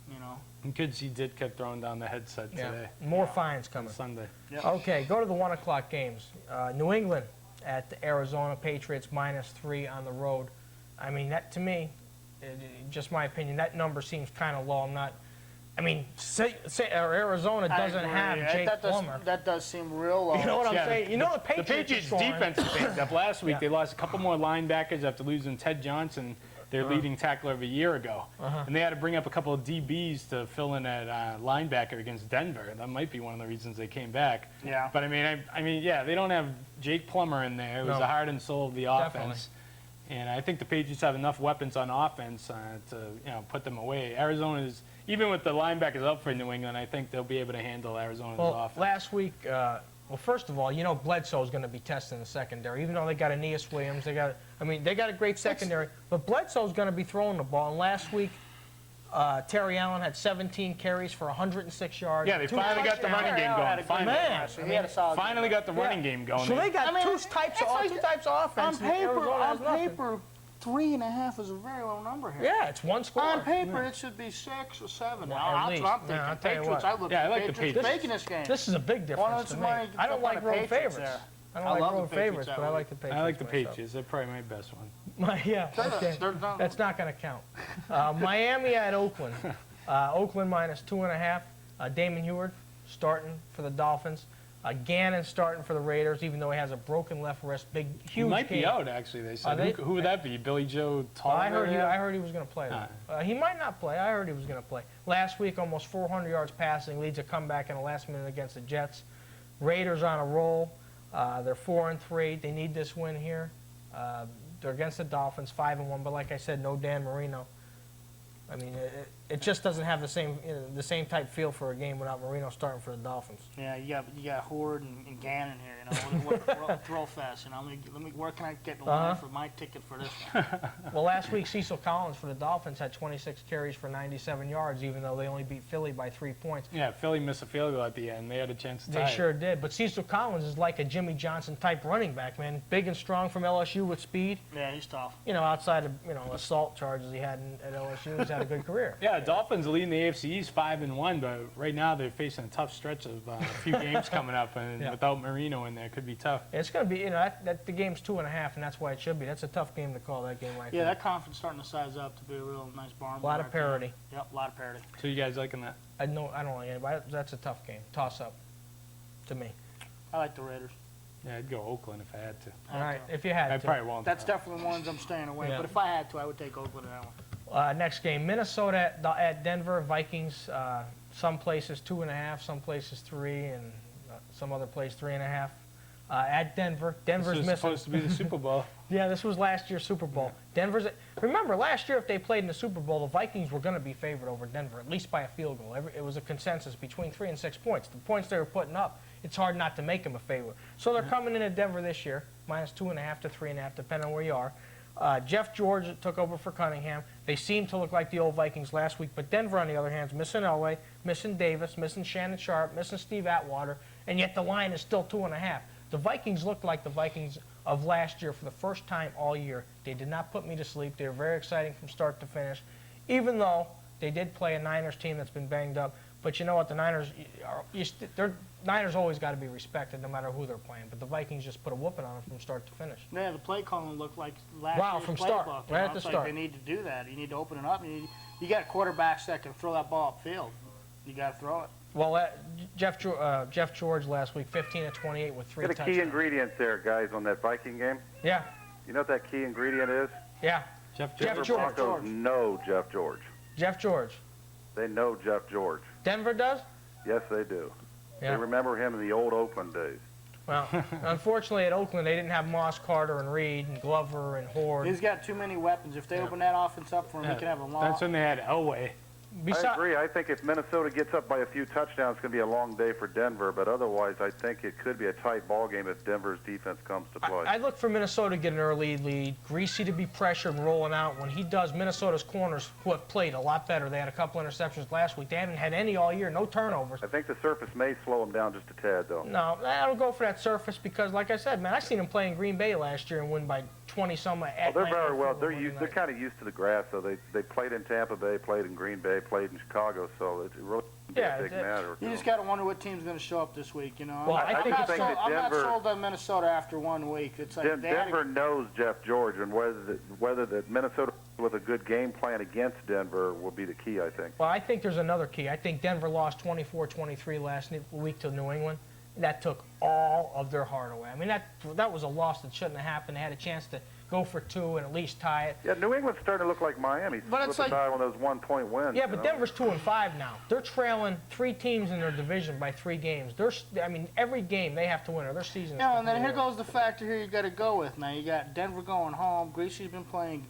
You could see Ditka throwing down the headset today. More fines coming Sunday. Yep. Okay, go to the 1 o'clock games. New England at the Arizona Patriots -3 on the road. I mean, that to me, just my opinion, that number seems kind of low. Arizona doesn't have Jake Plummer. That does seem real low. You know what I'm saying? You know the Patriots defense picked up last week. They lost a couple more linebackers after losing Ted Johnson, their leading tackler of a year ago. And they had to bring up a couple of DBs to fill in at linebacker against Denver. That might be one of the reasons they came back. Yeah. But I mean, they don't have Jake Plummer in there. It was the heart and soul of the offense. Definitely. And I think the Patriots have enough weapons on offense to put them away. Arizona's, even with the linebackers up for New England, I think they'll be able to handle Arizona's offense. Last week, first of all, Bledsoe's going to be testing the secondary. Even though they got Aeneas Williams, they got a great secondary. But Bledsoe's going to be throwing the ball. And last week, Terry Allen had 17 carries for 106 yards. Yeah, they finally got the running game going. Finally got the running game going. So they got two types of offense. On paper, 3.5 is a very low number here. Yeah, it's one score. On paper, it should be 6 or 7. Well, That's what I'm thinking. I'll tell you Patriots, what. I like the Patriots making this game. This is a big difference to me. I don't like road favorites. I don't like road favorites, but I like the Patriots. I like the Patriots. They're probably my best one. Okay. That's not going to count. Miami at Oakland. Oakland -2.5. Damon Huard starting for the Dolphins. Gannon starting for the Raiders, even though he has a broken left wrist. Huge He might game. be out, actually, they said. Who would that be? Billy Joe Well, Tolliver? I heard he was going to play. He might not play. I heard he was going to play. Last week, almost 400 yards passing, leads a comeback in the last minute against the Jets. Raiders on a roll. They're 4-3. They need this win here. They're against the Dolphins, 5-1. But like I said, no Dan Marino. I mean, it just doesn't have the same type feel for a game without Marino starting for the Dolphins. Yeah, you got Horde and Gannon here. You know, what throw fast. You know, where can I get the line for my ticket for this one? Well, last week Cecil Collins for the Dolphins had 26 carries for 97 yards, even though they only beat Philly by 3 points. Yeah, Philly missed a field goal at the end. They had a chance to tie They it. sure did. But Cecil Collins is like a Jimmy Johnson type running back, man. Big and strong from LSU with speed. Yeah, he's tough. You know, outside of assault charges he had at LSU, he's had a good career. Yeah, Dolphins leading the AFC East 5-1, but right now they're facing a tough stretch of a few games coming up, and without Marino in there, it could be tough. It's going to be, the game's 2.5, and that's why it should be. That's a tough game to call, that game like that. Yeah, that conference starting to size up to be a real nice barn. A lot of parity. Yep, a lot of parity. So you guys liking that? I don't like anybody. That's a tough game. Toss up to me. I like the Raiders. Yeah, I'd go Oakland if I had to. All right, if you had I to. probably won't. That's definitely ones I'm staying away. Yeah. But if I had to, I would take Oakland in that one. Next game, Minnesota at Denver. Vikings, some places 2.5, some places 3, and some other place 3.5. At Denver. Denver's this was missing. supposed to be the Super Bowl. Yeah, this was last year's Super Bowl. Denver's. Remember, last year if they played in the Super Bowl, the Vikings were going to be favored over Denver, at least by a field goal. It was a consensus between 3 and 6 points. The points they were putting up, it's hard not to make them a favorite. So they're coming into Denver this year, minus 2.5 to 3.5, depending on where you are. Jeff George took over for Cunningham. They seem to look like the old Vikings last week, but Denver, on the other hand, is missing Elway, missing Davis, missing Shannon Sharp, missing Steve Atwater, and yet the line is still 2.5. The Vikings looked like the Vikings of last year for the first time all year. They did not put me to sleep. They were very exciting from start to finish, even though they did play a Niners team that's been banged up. But you know what? The Niners, Niners always got to be respected no matter who they're playing. But the Vikings just put a whooping on them from start to finish. Yeah, the play calling looked like last year's from playbook. start, You right know, at the it's start. Like they need to do that. You need to open it up. You got quarterbacks that can throw that ball upfield. You got to throw it. Well, Jeff George last week, 15 of 28 with 3 Get a touchdowns. key ingredient there, guys, on that Viking game. Yeah, You know what that key ingredient is? yeah. Jeff Jeff George. George. Broncos know Jeff George. Jeff George. They know Jeff George. Denver does? Yes, they do. Yeah. They remember him in the old Oakland days. Well, unfortunately at Oakland they didn't have Moss, Carter, and Reed, and Glover, and Horde. He's got too many weapons. If they open that offense up for him, he can have a long. That's when they had Elway. I agree. I think if Minnesota gets up by a few touchdowns, it's going to be a long day for Denver. But otherwise, I think it could be a tight ball game if Denver's defense comes to play. I look for Minnesota to get an early lead, Greasy to be pressured and rolling out. When he does, Minnesota's corners, who have played a lot better, they had a couple interceptions last week. They haven't had any all year, no turnovers. I think the surface may slow them down just a tad, though. No, I don't go for that surface because, like I said, man, I seen them play in Green Bay last year and win by 20-some at They're very Lambeau well. Field They're Monday used. They're night. kind of used to the grass. So they played in Tampa Bay, played in Green Bay, played in Chicago. So it really isn't Yeah, a big matter. You just got to wonder what team's going to show up this week. You know, Well, I I'm think not that Denver- sold on Minnesota after 1 week. It's like they had Denver knows Jeff George, and whether the Minnesota with a good game plan against Denver will be the key. I think. Well, I think there's another key. I think Denver lost 24-23 last week to New England. That took all of their heart away. I mean, that was a loss that shouldn't have happened. They had a chance to go for 2 and at least tie it. Yeah, New England's starting to look like Miami. But it's slipping like- by one of those 1-point wins. Yeah, you but know? Denver's 2-5 now. They're trailing 3 teams in their division by 3 games. Every game they have to win or their season is Yeah, and then completely here over. goes the factor here you got to go with. Now you got Denver going home. Greasy's been playing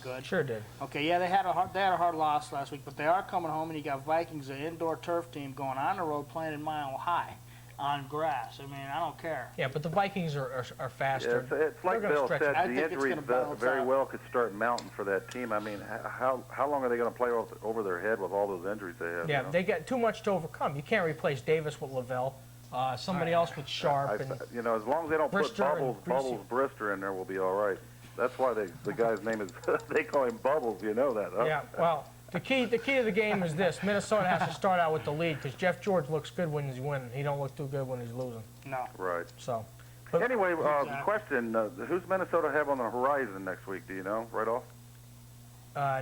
good. Sure did. Okay, yeah, they had a hard loss last week, but they are coming home, and you got Vikings, an indoor turf team, going on the road playing in Mile High on grass. I mean, I don't care. Yeah, but the Vikings are Yeah, faster. it's like They're gonna Bill stretch said. it. I The think it's injuries gonna balance very out. well could start mounting for that team. I mean, how long are they going to play over their head with all those injuries they have? Yeah, you know? they got too much to overcome. You can't replace Davis with Lavelle. Somebody else with Sharp. And you know, as long as they don't put Brister and Bubbles Brister in there, we'll be all right. That's why the guy's name is they call him Bubbles. You know that, huh? yeah, well, the key to the game is this: Minnesota has to start out with the lead because Jeff George looks good when he's winning. He don't look too good when he's losing. No. Right. So, Anyway, Exactly. question: who's Minnesota have on the horizon next week? Do you know right off?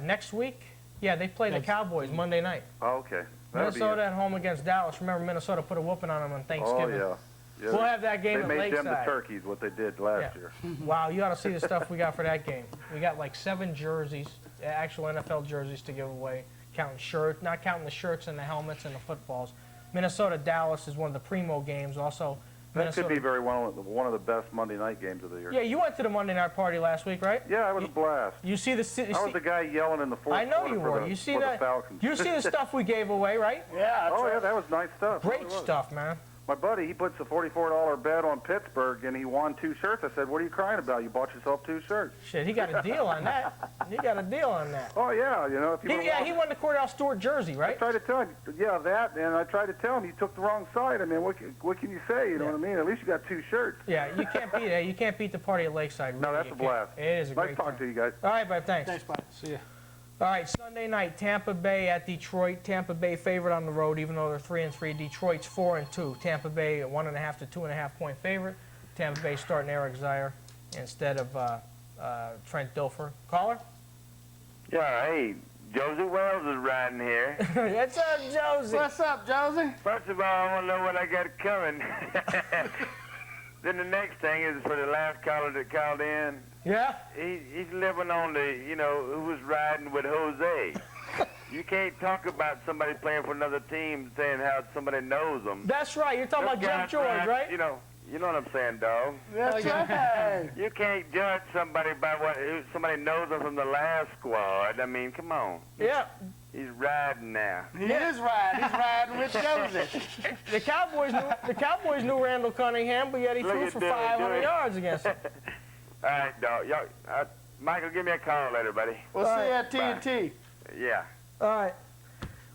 next week, yeah, they play the Cowboys Monday night. Oh, okay. Minnesota at home against Dallas. Remember, Minnesota put a whooping on them on Thanksgiving. Oh, yeah. We'll have that game they at made Lakeside. them the turkeys, what they did last year. Wow, you ought to see the stuff we got for that game. We got like 7 jerseys, actual NFL jerseys to give away, counting shirts, not counting the shirts and the helmets and the footballs. Minnesota-Dallas is one of the primo games. Also, That could be one of the best Monday night games of the year. Yeah, you went to the Monday night party last week, right? Yeah, it was a blast. You see the I was the guy yelling in the fourth I know quarter you for were. the, You see for the that? Falcons. You see the stuff we gave away, right? Yeah. Yeah, that was nice stuff. It Great really was. stuff, man. My buddy, he puts a $44 bet on Pittsburgh, and he won 2 shirts. I said, "What are you crying about? You bought yourself 2 shirts." Shit, he got a deal on that. He got a deal on that. Oh yeah, you know if you. He won the Cordell Stewart jersey, right? I tried to tell him, yeah, that, and I tried to tell him he took the wrong side. I mean, what can you say? You know what I mean? At least you got 2 shirts. Yeah, you can't beat it. You can't beat the party at Lakeside. Really. No, that's a blast. It is a nice great talking to you guys. All right, bud. Thanks. Thanks, bud. See ya. All right, Sunday night, Tampa Bay at Detroit. Tampa Bay favored on the road, even though they're 3-3. Detroit's 4-2. Tampa Bay a 1.5 to 2.5 point favorite. Tampa Bay starting Eric Zaire instead of Trent Dilfer. Caller? Yeah, hey, Josie Wells is riding here. What's up, Josie? What's up, Josie? First of all, I want to know what I got coming. Then the next thing is for the last caller that called in. Yeah? He's living on the, who was riding with Jose. You can't talk about somebody playing for another team saying how somebody knows them. That's right. You're talking about Jeff George, right? You know what I'm saying, dog. That's right. You can't judge somebody by what somebody knows them from the last squad. I mean, come on. Yeah. He's riding now. He is riding. He's riding with Josie. The Cowboys knew Randall Cunningham, but yet he threw for 500 yards against him. All right, dog. Michael, give me a call later, buddy. We'll see you at TNT. Yeah. All right.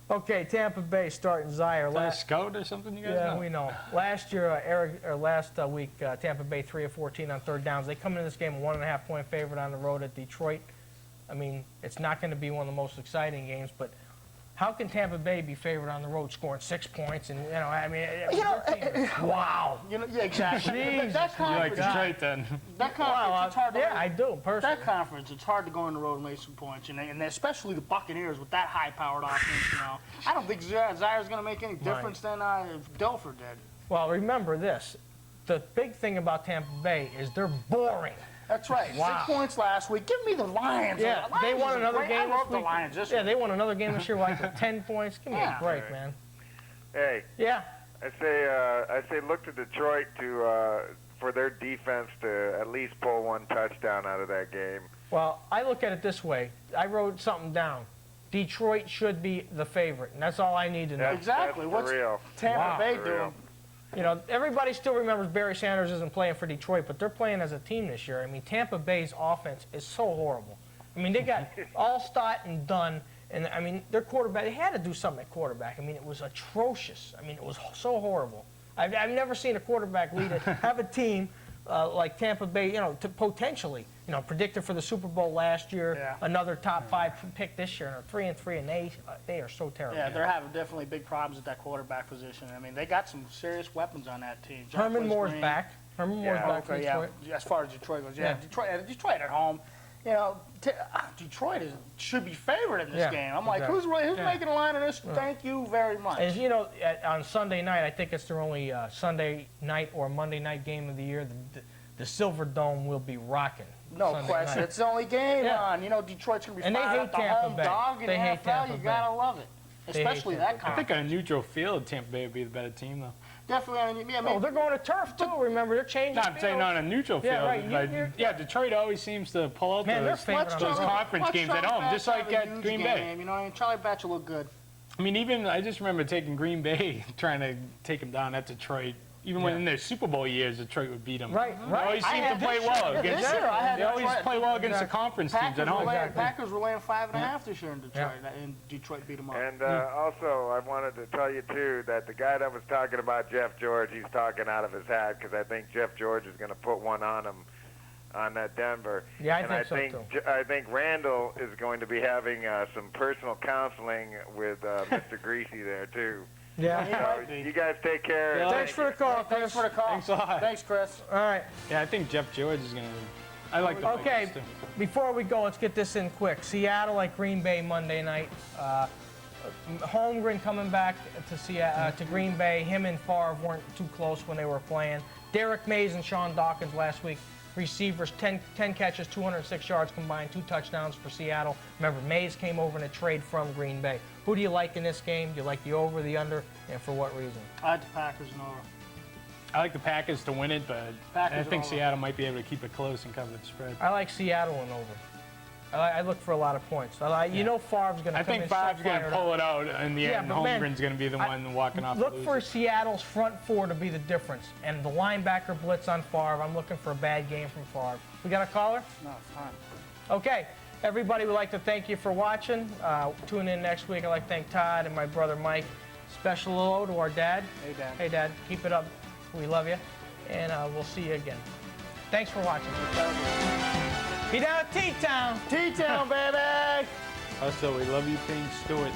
Okay, Tampa Bay starting Zaire. Last scout or something, you guys know? Yeah, we know. Last year, last week, Tampa Bay 3 of 14 on third downs. They come into this game a 1.5 point favorite on the road at Detroit. I mean, it's not going to be one of the most exciting games, but how can Tampa Bay be favored on the road, scoring 6 points? And wow. Yeah, exactly. Jesus. That You like conference, Detroit then? that conference, it's hard to I do personally. That conference, it's hard to go on the road and lay some points, and especially the Buccaneers with that high-powered offense. I don't think Zaire's going to make any difference than if Dilfer did. Well, remember this: the big thing about Tampa Bay is they're boring. That's right. Wow. 6 points last week. Give me the Lions. Yeah, The Lions they won is another great. game I this love the week. Lions this Yeah, week. they won another game this year, like 10 points. Give me a break, man. Hey. Yeah. I say look to Detroit for their defense to at least pull 1 touchdown out of that game. Well, I look at it this way. I wrote something down. Detroit should be the favorite, and that's all I need to know. Exactly. What's real. Tampa Bay doing? Everybody still remembers Barry Sanders isn't playing for Detroit, but they're playing as a team this year. I mean, Tampa Bay's offense is so horrible. I mean, they got Allstott and Dunn, and I mean, their quarterback, they had to do something at quarterback. I mean, it was atrocious. I mean, it was so horrible. I've never seen a quarterback have a team like Tampa Bay, to potentially, predicted for the Super Bowl last year, another top 5 pick this year, and 3-3, and they are so terrible. Yeah, they're having definitely big problems at that quarterback position. I mean, they got some serious weapons on that team. Herman Moore's back. Herman Moore's back for Detroit. Yeah, as far as Detroit goes. Yeah, Detroit at home. Detroit should be favored in this game. I'm like, who's making a line of this? Thank you very much. And on Sunday night, I think it's their only Sunday night or Monday night game of the year. The Silver Dome will be rocking. No Sunday question. night. It's the only game on. Detroit's going to be And they fired hate up the Tampa home Bay. dog in They the hate NFL. Tampa You Bay. got to love it. They hate Especially Tampa that I conference. think on a neutral field, Tampa Bay would be the better team, though. Definitely. I mean, Oh, they're going to turf, too. Remember, they're changing No, I'm saying on a neutral field. Yeah, right. But, Detroit always seemes to pull out Man, they're those favored on those the road. conference games at home, just like at Green Bay. Game, you know what I mean? Charlie Batch will look good. I mean, I just remember taking Green Bay, trying to take them down at Detroit. Even when in their Super Bowl years, Detroit would beat them. Right. They always seem to play well against. This year, I had They always Detroit. play well against the conference teams at home. Packers were laying 5.5 this year in Detroit, and Detroit beat them up. And also, I wanted to tell you, too, that the guy that was talking about Jeff George, he's talking out of his hat because I think Jeff George is going to put one on him on that Denver. Yeah, I think so, too. I think Randall is going to be having some personal counseling with Mr. Greasy there, too. Yeah. So you guys take care. Yeah, Thanks for the call, Chris. Thanks for the call. Thanks a lot. Thanks, Chris. All right. Yeah, I think Jeff George is going to. I like the Vikings, too. Before we go, let's get this in quick. Seattle at Green Bay Monday night. Holmgren coming back to Green Bay. Him and Favre weren't too close when they were playing. Derek Mays and Sean Dawkins last week. Receivers, 10 catches, 206 yards combined, 2 touchdowns for Seattle. Remember, Mays came over in a trade from Green Bay. Who do you like in this game? Do you like the over, the under, and for what reason? I had the Packers and over. I like the Packers to win it, but Packers I think and over. Seattle might be able to keep it close and cover the spread. I like Seattle and over. I look for a lot of points. You know Favre's going to come in. I think Favre's going to pull it out in the end. but man, Holmgren's going to be the one walking off. Look for Seattle's front four to be the difference. And the linebacker blitz on Favre. I'm looking for a bad game from Favre. We got a caller? No, it's fine. Okay. Everybody, we'd like to thank you for watching. Tune in next week. I'd like to thank Todd and my brother Mike. Special hello to our dad. Hey, Dad. Hey, Dad. Keep it up. We love you. And we'll see you again. Thanks for watching. Be down at T-Town. T-Town, baby! Also, we love you, Payne Stewart.